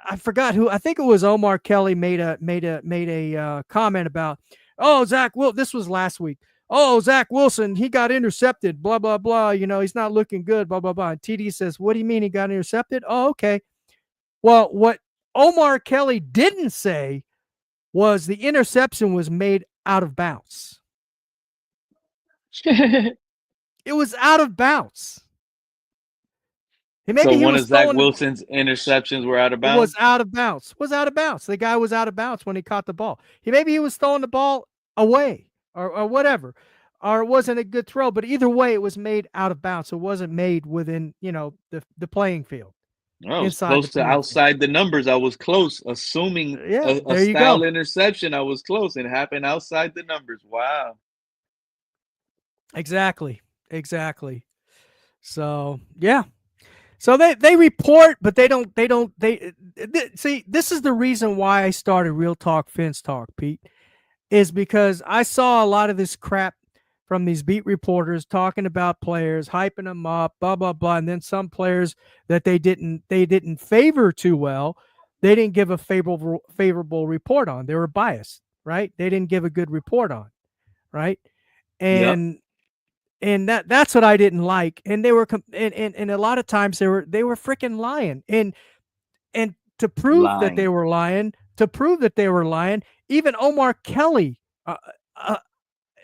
S2: I forgot who. I think it was Omar Kelly made a comment about, oh, Zach. Well, this was last week. Oh, Zach Wilson, he got intercepted. Blah blah blah. He's not looking good. Blah blah blah. And TD says, "What do you mean he got intercepted?" Oh, okay. Well, what Omar Kelly didn't say was the interception was made out of bounds. It was out of bounds.
S1: So
S2: Maybe he
S1: one
S2: was
S1: of Zach
S2: throwing the
S1: Wilson's interceptions were out of
S2: was
S1: bounds.
S2: out of bounds. Was out of bounds. The guy was out of bounds when he caught the ball. Maybe he was throwing the ball away or whatever, or it wasn't a good throw. But either way, it was made out of bounds. It wasn't made within the playing field,
S1: I was
S2: inside the
S1: close to
S2: playing field.
S1: outside the numbers. I was close. Assuming
S2: Yeah,
S1: a
S2: there you
S1: style
S2: go.
S1: interception, I was close. It happened outside the numbers. Wow.
S2: Exactly. Exactly. So yeah. So they report, but they see. This is the reason why I started Real Talk Fence Talk, Pete, is because I saw a lot of this crap from these beat reporters talking about players, hyping them up, blah blah blah, and then some players that they didn't favor too well, they didn't give a favorable report on. They were biased, right? They didn't give a good report on, right?
S1: Yep.
S2: And that's what I didn't like. And they were and a lot of times they were freaking lying. And to prove that they
S1: Lying.
S2: were lying, even Omar Kelly uh,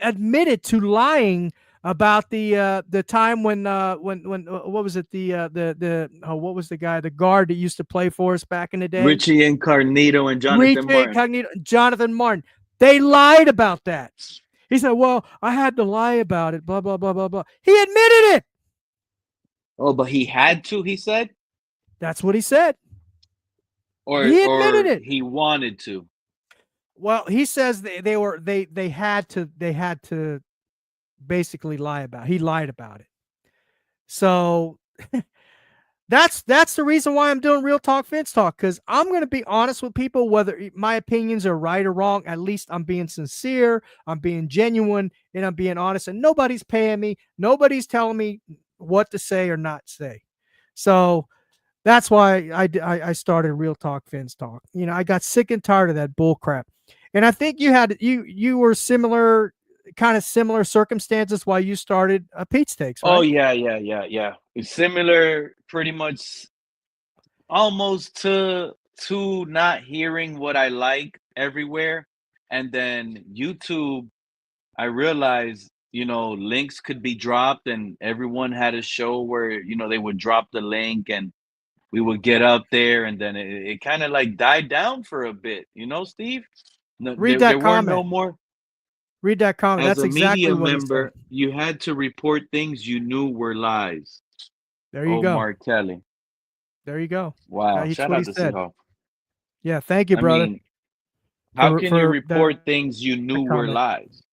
S2: admitted to lying about the time when what was it, the what was the guy, the guard that used to play for us back in the day,
S1: Richie Incarnito and Jonathan
S2: Richie
S1: Martin.
S2: Incognito, Jonathan Martin. They lied about that. He said, "Well, I had to lie about it." Blah blah blah blah blah. He admitted it.
S1: Oh, but he had to, he said?
S2: That's what he said.
S1: Or
S2: He admitted
S1: or
S2: it.
S1: he wanted to.
S2: Well, he says they had to basically lie about it. He lied about it. So that's the reason why I'm doing Real Talk Fence Talk, because I'm going to be honest with people, whether my opinions are right or wrong. At least I'm being sincere, I'm being genuine, and I'm being honest. And nobody's paying me. Nobody's telling me what to say or not say. So that's why I started Real Talk Fence Talk. I got sick and tired of that bull crap. And I think you were similar, kind of similar circumstances why you started Pete Steaks,
S1: Oh
S2: right?
S1: yeah, yeah, yeah, yeah. It's similar, pretty much, almost to not hearing what I like everywhere, and then YouTube. I realized, links could be dropped, and everyone had a show where they would drop the link, and we would get up there, and then it kind of like died down for a bit, Steve. No,
S2: Read
S1: there
S2: that
S1: weren't no
S2: comment.
S1: more.
S2: Read that comment.
S1: As
S2: That's
S1: a
S2: exactly
S1: media
S2: what he said.
S1: member, you had to report things you knew were lies.
S2: There you go.
S1: Omar Kelly.
S2: There you go.
S1: Wow.
S2: That's
S1: Shout
S2: what he
S1: out to
S2: said.
S1: Seahawks.
S2: Yeah, thank you,
S1: I
S2: brother,
S1: mean, how
S2: for
S1: can you
S2: that
S1: report things you knew
S2: comment.
S1: were lies?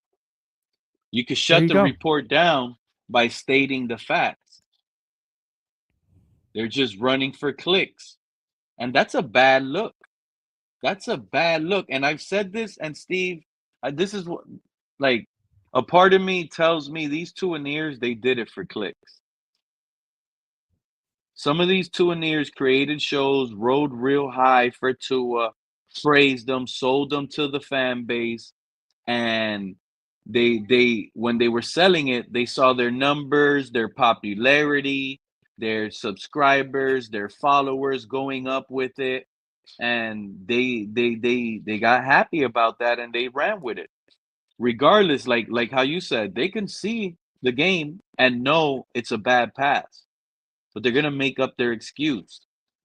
S1: You could
S2: There
S1: shut
S2: you
S1: the
S2: go.
S1: report down by stating the facts. They're just running for clicks. And that's a bad look. That's a bad look. And I've said this, and Steve, this is what, like, a part of me tells me these two ears, they did it for clicks. Some of these two ears created shows, rode real high for Tua, praised them, sold them to the fan base, and they when they were selling it, they saw their numbers, their popularity, their subscribers, their followers going up with it, and they got happy about that, and they ran with it. Regardless, like how you said, they can see the game and know it's a bad pass, but they're gonna make up their excuse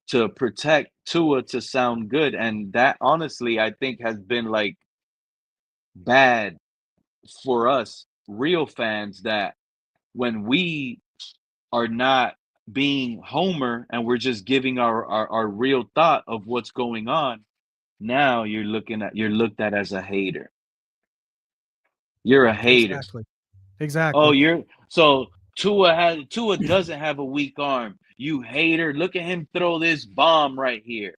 S1: to protect Tua to sound good, and that honestly I think has been like bad for us real fans, that when we are not being Homer and we're just giving our real thought of what's going on, now you're looked at as a hater. You're a hater.
S2: Exactly.
S1: Oh,
S2: Exactly.
S1: you're Tua doesn't have a weak arm. You hater. Look at him throw this bomb right here.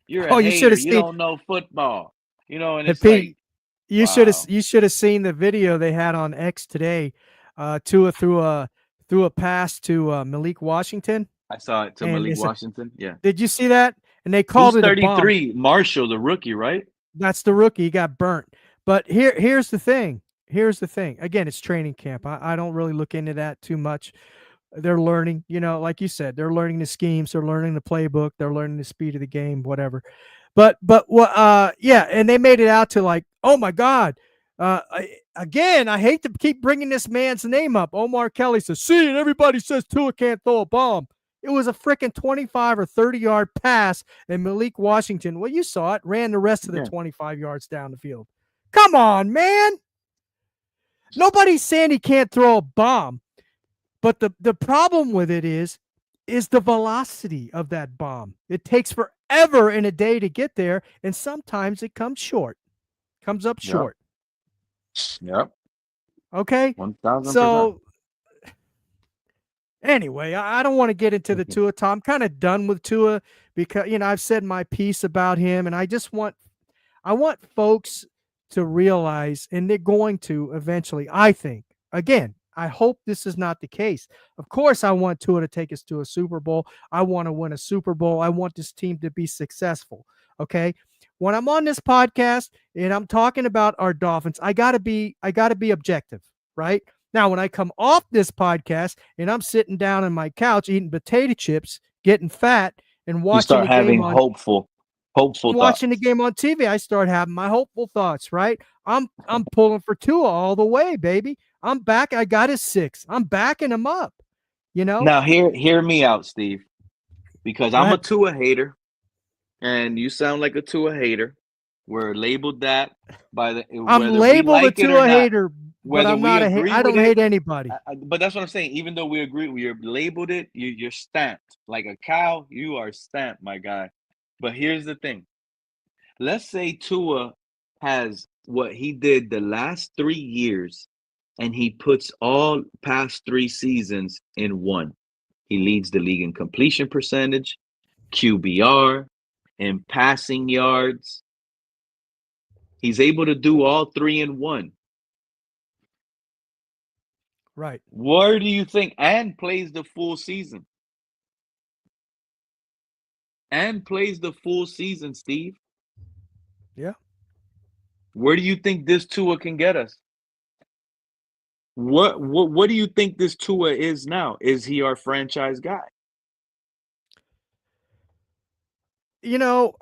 S1: You're a
S2: Oh, you should
S1: hater.
S2: have
S1: You
S2: seen.
S1: don't know football. And
S2: Hey,
S1: it's like,
S2: Pete,
S1: wow.
S2: you should have seen the video they had on X today. Tua threw a pass to Malik Washington,
S1: I saw it to
S2: and
S1: Malik
S2: they said,
S1: Washington. Yeah.
S2: "Did you see that?" And they called
S1: Who's
S2: it a bomb.
S1: 33? Marshall, the rookie, right?
S2: That's the rookie. He got burnt. But here's the thing. Here's the thing. Again, it's training camp. I don't really look into that too much. They're learning, like you said, they're learning the schemes, they're learning the playbook, they're learning the speed of the game, whatever. But what yeah, and they made it out to like, oh my God. Again, I hate to keep bringing this man's name up. Omar Kelly says, see, and everybody says Tua can't throw a bomb. It was a freaking 25 or 30-yard pass, and Malik Washington, well, you saw it, ran the rest of the
S1: Yeah.
S2: 25 yards down the field. Come on, man. Nobody's saying he can't throw a bomb. But the problem with it is the velocity of that bomb. It takes forever in a day to get there, and sometimes it comes short, comes up
S1: Yep.
S2: short.
S1: Yep.
S2: Okay,
S1: 1000%.
S2: so anyway, I don't want to get into the Tua. Tom, I'm kind of done with Tua because I've said my piece about him, and I want folks to realize, and they're going to eventually, I think. Again, I hope this is not the case. Of course, I want Tua to take us to a Super Bowl. I want to win a Super Bowl. I want this team to be successful. Okay. When I'm on this podcast and I'm talking about our Dolphins, I gotta be objective, right? Now, when I come off this podcast and I'm sitting down on my couch eating potato chips, getting fat, and
S1: You
S2: watching
S1: start
S2: the game
S1: having
S2: on
S1: hopeful
S2: watching the
S1: thoughts.
S2: game on TV, I start having my hopeful thoughts, right? I'm pulling for Tua all the way, baby. I'm back. I got his six. I'm backing him up. You know?
S1: Now, hear me out, Steve, because
S2: Go
S1: I'm a
S2: ahead.
S1: Tua hater, and you sound like a Tua hater. We're labeled that by
S2: I'm
S1: whether we
S2: labeled a
S1: like it or
S2: Tua
S1: not,
S2: hater, but
S1: whether
S2: I'm
S1: we
S2: not
S1: agree
S2: I
S1: with
S2: don't
S1: it.
S2: hate anybody.
S1: But that's what I'm saying. Even though we agree, you're labeled it. You're stamped like a cow. You are stamped, my guy. But here's the thing. Let's say Tua has what he did the last 3 years, and he puts all past 3 seasons in one. He leads the league in completion percentage, QBR, and passing yards. He's able to do all three in one.
S2: Right.
S1: Where do you think? And plays the full season. And plays the full season, Steve.
S2: Yeah.
S1: Where do you think this Tua can get us? What do you think this Tua is now? Is he our franchise guy?
S2: You know,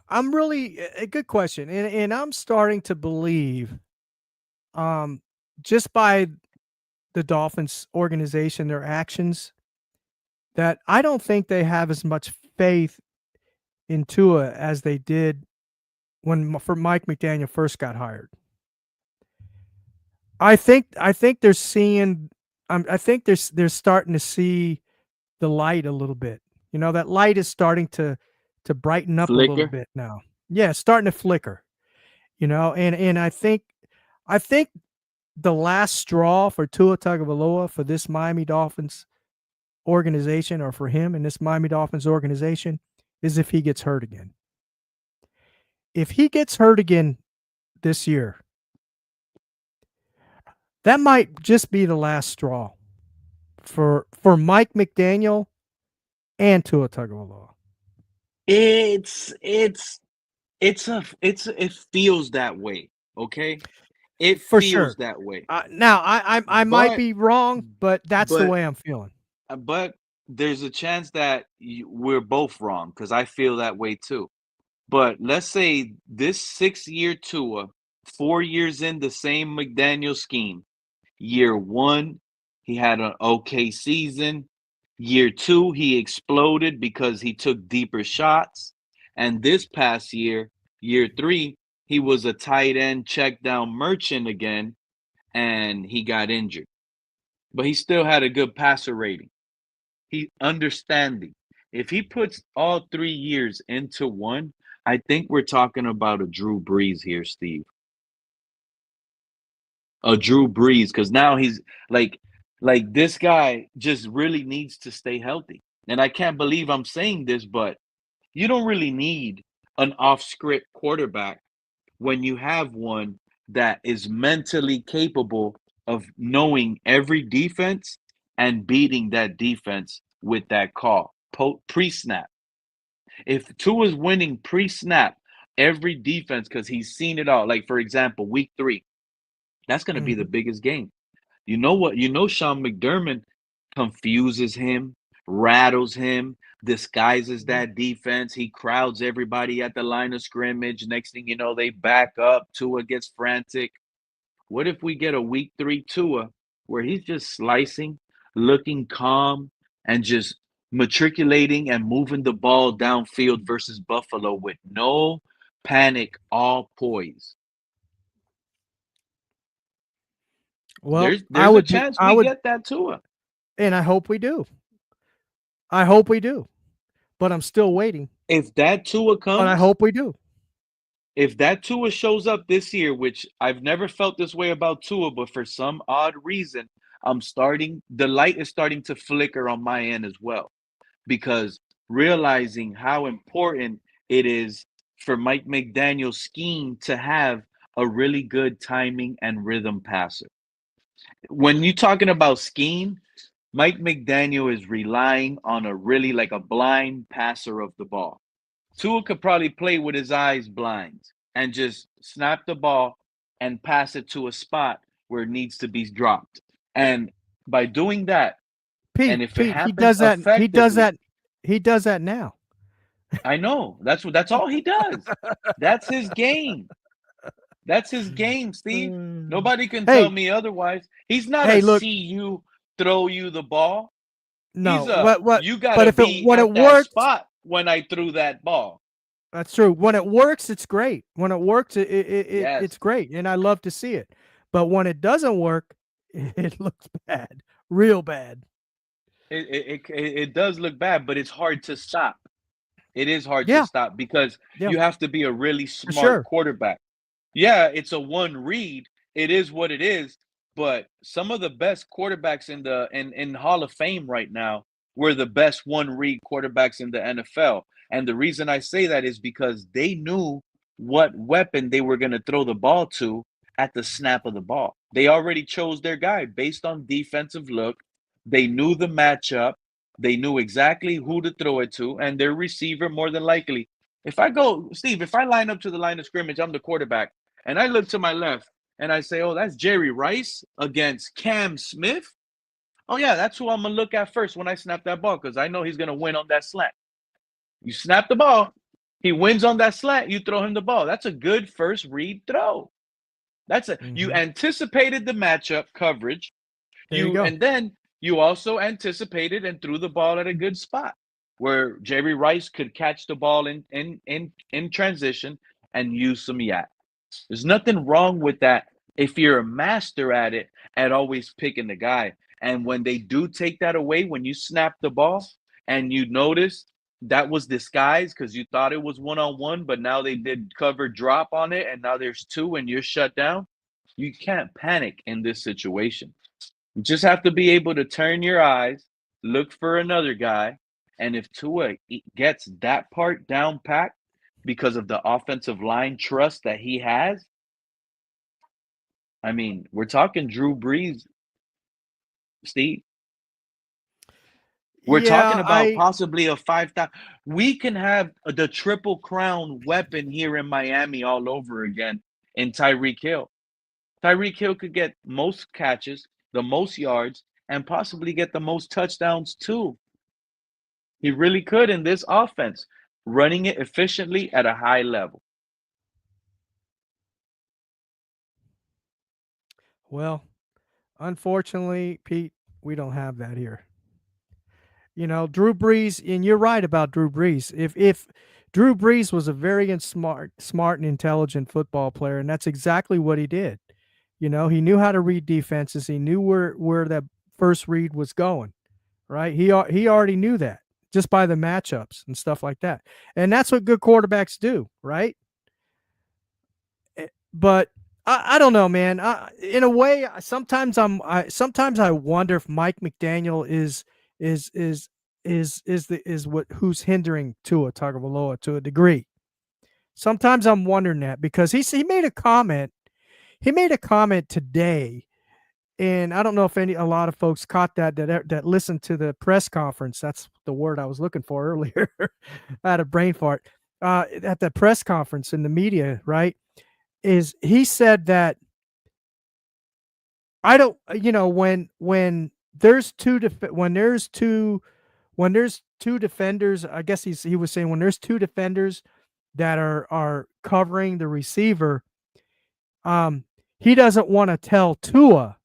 S2: I'm really a good question, and I'm starting to believe, um, just by the Dolphins organization, their actions, that I don't think they have as much faith in Tua as they did when for Mike McDaniel first got hired. I think they're seeing. I think they're starting to see the light a little bit. You know, that light is starting to brighten up a little
S1: Flicker?
S2: bit now. Yeah, it's starting to flicker. You know, and I think the last straw for Tua Tagovailoa for this Miami Dolphins organization, or for him and this Miami Dolphins organization, is if he gets hurt again. If he gets hurt again this year, that might just be the last straw for Mike McDaniel and Tua Tagovailoa.
S1: It's it feels that way, okay? It
S2: For
S1: feels
S2: sure.
S1: that way.
S2: Now I might
S1: But
S2: be wrong, but that's the
S1: but
S2: way I'm feeling.
S1: but there's a chance that we're both wrong because I feel that way too. But let's say this 6 year Tua, 4 years in the same McDaniel scheme. Year one, he had an okay season. Year two, he exploded because he took deeper shots. And this past year, year three, he was a tight end check down merchant again, and he got injured. But he still had a good passer rating. He understanding. If he puts all 3 years into one, I think we're talking about a Drew Brees here, Steve. A Drew Brees, because now he's like this guy just really needs to stay healthy. And I can't believe I'm saying this, but you don't really need an off script quarterback when you have one that is mentally capable of knowing every defense and beating that defense with that call pre snap. If Tua's winning pre snap every defense because he's seen it all, like for example, week three, that's going to be the
S2: Mhm,
S1: biggest game. You know what? You know, Sean McDermott confuses him, rattles him, disguises
S2: mhm.
S1: that defense. He crowds everybody at the line of scrimmage. Next thing you know, they back up. Tua gets frantic. What if we get a week three Tua where he's just slicing, looking calm, and just matriculating and moving the ball downfield versus Buffalo with no panic, all poise?
S2: Well,
S1: There's a chance we get that Tua.
S2: and I hope we do. I hope we do, but I'm still waiting,
S1: If that Tua
S2: but I
S1: comes,
S2: hope we do.
S1: if that Tua shows up this year, which I've never felt this way about Tua, but for some odd reason, the light is starting to flicker on my end as well, because realizing how important it is for Mike McDaniel's scheme to have a really good timing and rhythm passer. When you're talking about scheme, Mike McDaniel is relying on a really like a blind passer of the ball. Tua could probably play with his eyes blind and just snap the ball and pass it to a spot where it needs to be dropped. And by doing that, and if it
S2: Pete, he
S1: happens
S2: does that. He does
S1: effectively,
S2: that. He does that now.
S1: I know that's all he does. That's his game. That's his game, Steve.
S2: Mm.
S1: Nobody can tell
S2: Hey,
S1: me otherwise. He's not a
S2: hey, look,
S1: see you throw you the ball. He's
S2: no,
S1: a
S2: what?
S1: you got
S2: But
S1: to
S2: if it
S1: be
S2: when it
S1: at that
S2: works,
S1: spot when I threw that ball.
S2: that's true. When it works, it's great. When it works,
S1: Yes.
S2: it's great, and I love to see it. But when it doesn't work, it looks bad, real bad.
S1: It does look bad, but it's hard to stop. It is hard to
S2: Yeah,
S1: stop because
S2: yeah,
S1: you have to be a really
S2: for
S1: smart
S2: sure.
S1: quarterback. Yeah, it's a one read. It is what it is. But some of the best quarterbacks in Hall of Fame right now were the best one read quarterbacks in the NFL. And the reason I say that is because they knew what weapon they were going to throw the ball to at the snap of the ball. They already chose their guy based on defensive look. They knew the matchup. They knew exactly who to throw it to, and their receiver more than likely. If I go, Steve, if I line up to the line of scrimmage, I'm the quarterback, and I look to my left, and I say, oh, that's Jerry Rice against Cam Smith. Oh yeah, that's who I'm gonna look at first when I snap that ball because I know he's gonna win on that slant. You snap the ball, he wins on that slant. You throw him the ball. That's a good first read throw. You
S2: Mhm.
S1: anticipated the matchup coverage.
S2: There you
S1: You
S2: go.
S1: and then you also anticipated and threw the ball at a good spot where Jerry Rice could catch the ball in transition and use some yak. There's nothing wrong with that if you're a master at always picking the guy. And when they do take that away, when you snap the ball and you notice that was disguised because you thought it was one on one, but now they did cover drop on it, and now there's two and you're shut down. You can't panic in this situation. You just have to be able to turn your eyes, look for another guy, and if Tua gets that part down packed because of the offensive line trust that he has, I mean, we're talking Drew Brees, Steve. We're talking
S2: Yeah,
S1: about
S2: I
S1: possibly a 5,000. We can have the triple crown weapon here in Miami all over again in Tyreek Hill. Tyreek Hill could get most catches, the most yards, and possibly get the most touchdowns too. He really could in this offense, running it efficiently at a high level.
S2: well, unfortunately, Pete, we don't have that here. You know, Drew Brees, and you're right about Drew Brees. If Drew Brees was a very smart and intelligent football player, and that's exactly what he did. You know, he knew how to read defenses. He knew where that first read was going. Right? He already knew that just by the matchups and stuff like that. And that's what good quarterbacks do, right? But I don't know, man. In a way, sometimes I wonder if Mike McDaniel is is is what who's hindering Tua Tagovailoa to a degree. Sometimes I'm wondering that because he made a comment. He made a comment today, and I don't know if a lot of folks caught that listened to the press conference. That's the word I was looking for earlier. I had a brain fart. At the press conference in the media, right? Is he said that I don't, when there's when there's two defenders, I guess he was saying when there's two defenders that are covering the receiver, um, he doesn't want to tell Tua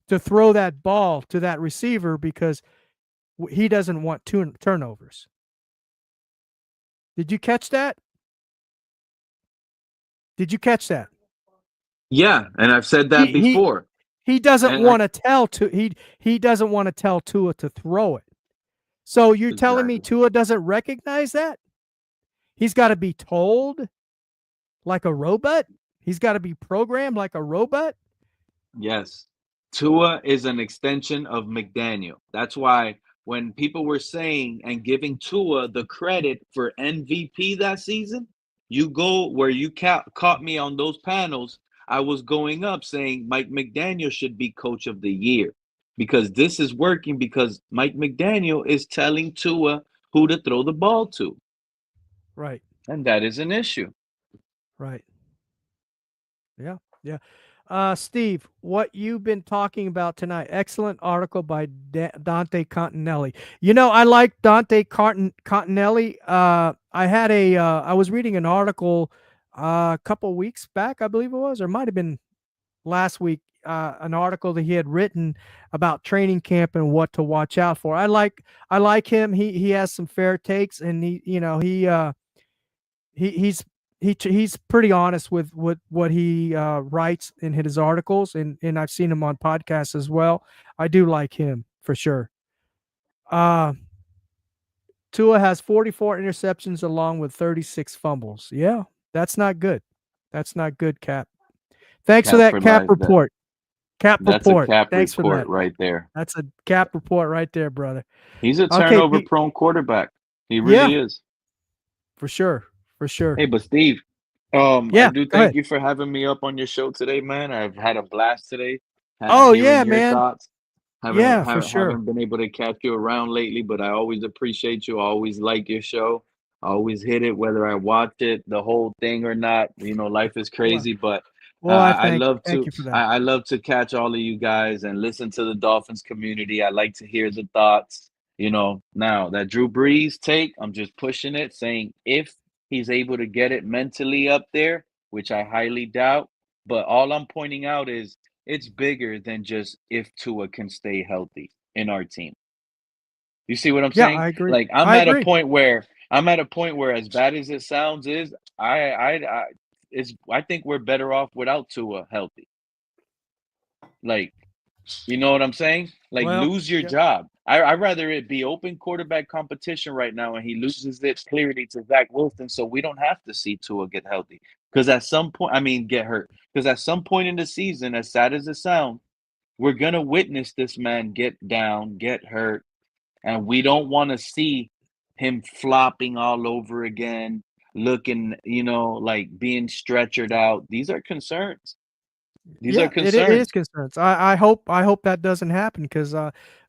S2: to throw that ball to that receiver because he doesn't want turnovers. Did you catch that? Did you catch that?
S1: Yeah, and I've said
S2: He
S1: that
S2: he
S1: before.
S2: he doesn't
S1: And I
S2: want to tell to he doesn't want to tell Tua to throw it. So you're telling me
S1: exactly.
S2: Tua doesn't recognize that? He's got to be told like a robot? He's got to be programmed like a robot?
S1: Yes. Tua is an extension of McDaniel. That's why when people were saying and giving Tua the credit for MVP that season, you go where you caught me on those panels. I was going up saying Mike McDaniel should be coach of the year because this is working because Mike McDaniel is telling Tua who to throw the ball to.
S2: Right.
S1: And that is an issue.
S2: Right. Yeah. Yeah. Steve, what you've been talking about tonight, excellent article by Dante Continelli. You know, I like Dante Continelli. I was reading an article a couple weeks back, I believe it was, or it might have been last week, an article that he had written about training camp and what to watch out for. I like him. He has some fair takes, and he's he's pretty honest with what he writes in his articles, and I've seen him on podcasts as well. I do like him for sure. Uh, Tua has 44 interceptions along with 36 fumbles. Yeah, that's not good. That's not good, Cap. Thanks for
S1: Cap
S2: that
S1: for
S2: Cap
S1: life.
S2: report. Cap
S1: That's a
S2: report.
S1: cap
S2: Thanks for
S1: report
S2: that.
S1: right there.
S2: That's a Cap report right there, brother.
S1: He's a
S2: Okay,
S1: turnover
S2: Pete.
S1: prone quarterback. He
S2: Yeah,
S1: really is.
S2: for sure. For sure.
S1: Hey, but Steve, I
S2: Yeah,
S1: do
S2: go
S1: thank
S2: ahead.
S1: you for having me up on your show today, man. I've had a blast today,
S2: Oh,
S1: hearing
S2: yeah,
S1: your
S2: man.
S1: thoughts. Haven't
S2: Yeah, for
S1: haven't
S2: sure.
S1: haven't been able to catch you around lately, but I always appreciate you. I always like your show. I always hit it whether I watch it the whole thing or not. You know, life is
S2: Well,
S1: crazy, but
S2: well, I
S1: I
S2: thank
S1: love
S2: thank
S1: to
S2: you for that.
S1: I love to catch all of you guys and listen to the Dolphins community. I like to hear the thoughts. You know, now that Drew Brees take, I'm just pushing it, saying if he's able to get it mentally up there, which I highly doubt. But all I'm pointing out is it's bigger than just if Tua can stay healthy in our team. You see what I'm
S2: Yeah,
S1: saying?
S2: I agree.
S1: Like I'm
S2: I
S1: at a
S2: agree.
S1: point where as bad as it sounds is I it's I think we're better off without Tua healthy. Like, you know what I'm saying? Like
S2: Well,
S1: lose your
S2: yeah,
S1: job. I'd rather it be open quarterback competition right now and he loses it clearly to Zach Wilson so we don't have to see Tua get healthy. Because at some point, I mean, get hurt. Because at some point in the season, as sad as it sounds, we're gonna witness this man get down, get hurt, and we don't want to see him flopping all over again, looking, like being stretchered out. These are concerns. These are
S2: yeah, it is
S1: concerns.
S2: concerns. I hope that doesn't happen because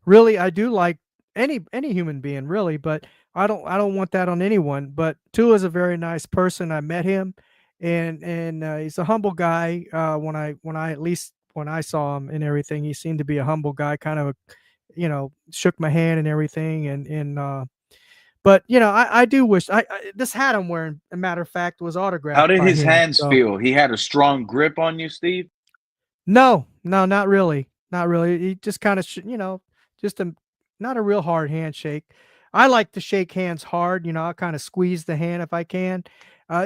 S2: really I do like any human being really, but I don't want that on anyone. But Tua is a very nice person. I met him, and he's a humble guy. When I at least when I saw him and everything, he seemed to be a humble guy. Kind of, shook my hand and everything, and but I do wish this hat I'm wearing, a matter of fact, was
S1: How
S2: autographed
S1: did
S2: by
S1: his
S2: him.
S1: hands
S2: So
S1: feel? He had a strong grip on you, Steve?
S2: no, no, not really, not really. He just kind of, just a not a real hard handshake. I like to shake hands hard. I kind of squeeze the hand if I can.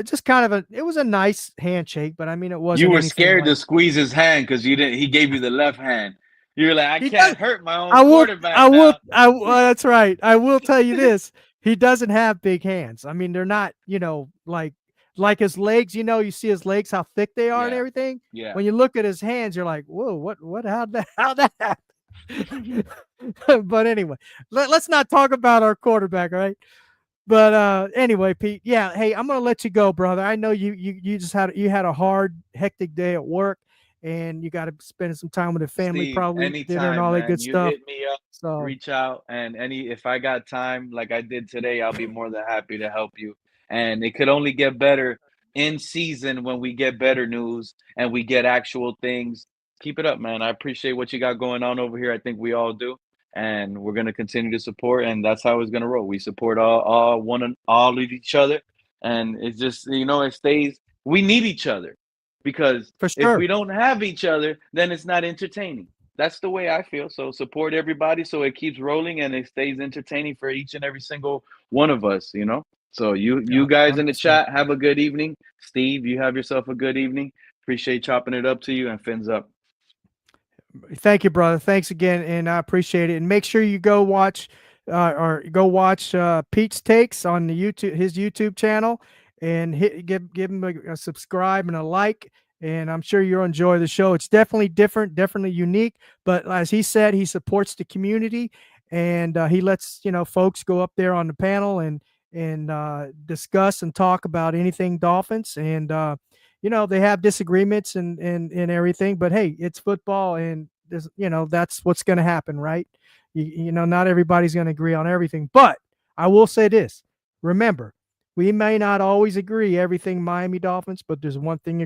S2: Just kind of it was a nice handshake, but I mean, it
S1: You
S2: wasn't
S1: were
S2: anything
S1: scared
S2: like
S1: to squeeze his hand because you didn't. He gave you the left hand. You were like, I
S2: he does.
S1: can't hurt my own
S2: I will.
S1: quarterback
S2: I will.
S1: now.
S2: That's right. I will tell you this. He doesn't have big hands. I mean, they're not. Like his legs. You see his legs, how thick they are, and
S1: Yeah,
S2: everything.
S1: yeah.
S2: When you look at his hands, you're like, whoa, what? How'd that happen? But anyway, let's not talk about our quarterback, all right? But anyway, Pete, yeah, hey, I'm gonna let you go, brother. I know you just had a hard, hectic day at work, and you got to spend some time with the family,
S1: Steve,
S2: probably dinner and
S1: anytime,
S2: all that
S1: man.
S2: good
S1: You
S2: stuff.
S1: hit me up,
S2: So
S1: reach out, and any if I got time like I did today, I'll be more than happy to help you. And it could only get better in season when we get better news and we get actual things. Keep it up, man. I appreciate what you got going on over here. I think we all do. And we're gonna continue to support, and that's how it's gonna roll. We support all of each other, and it's just it stays. We need each other because
S2: for
S1: if we
S2: sure.
S1: don't have each other, then it's not entertaining. That's the way I feel. So support everybody so it keeps rolling and it stays entertaining for each and every single one of us. So you
S2: Yeah,
S1: you guys in the
S2: 100%.
S1: chat have a good evening. Steve, you have yourself a good evening. Appreciate chopping it up to you and fins up.
S2: Thank you, brother. Thanks again, and I appreciate it. And make sure you go watch Pete's takes on his YouTube channel, and give him a subscribe and a like. And I'm sure you'll enjoy the show. It's definitely different, definitely unique. But as he said, he supports the community, and he lets folks go up there on the panel and discuss and talk about anything Dolphins. And they have disagreements and everything, but hey, it's football, and that's what's going to happen, right? Not everybody's going to agree on everything, but I will say this: remember, we may not always agree everything Miami Dolphins, but there's one thing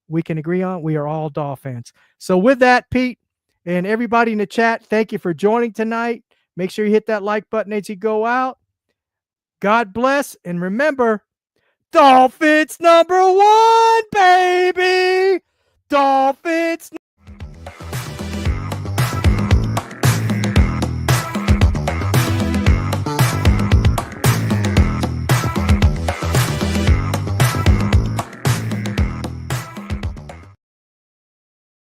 S2: we can agree on: we are all Dolphins. So with that, Pete, and everybody in the chat, thank you for joining tonight. Make sure you hit that like button as you go out. God bless, and remember, Dolphins number one, baby. Dolphins.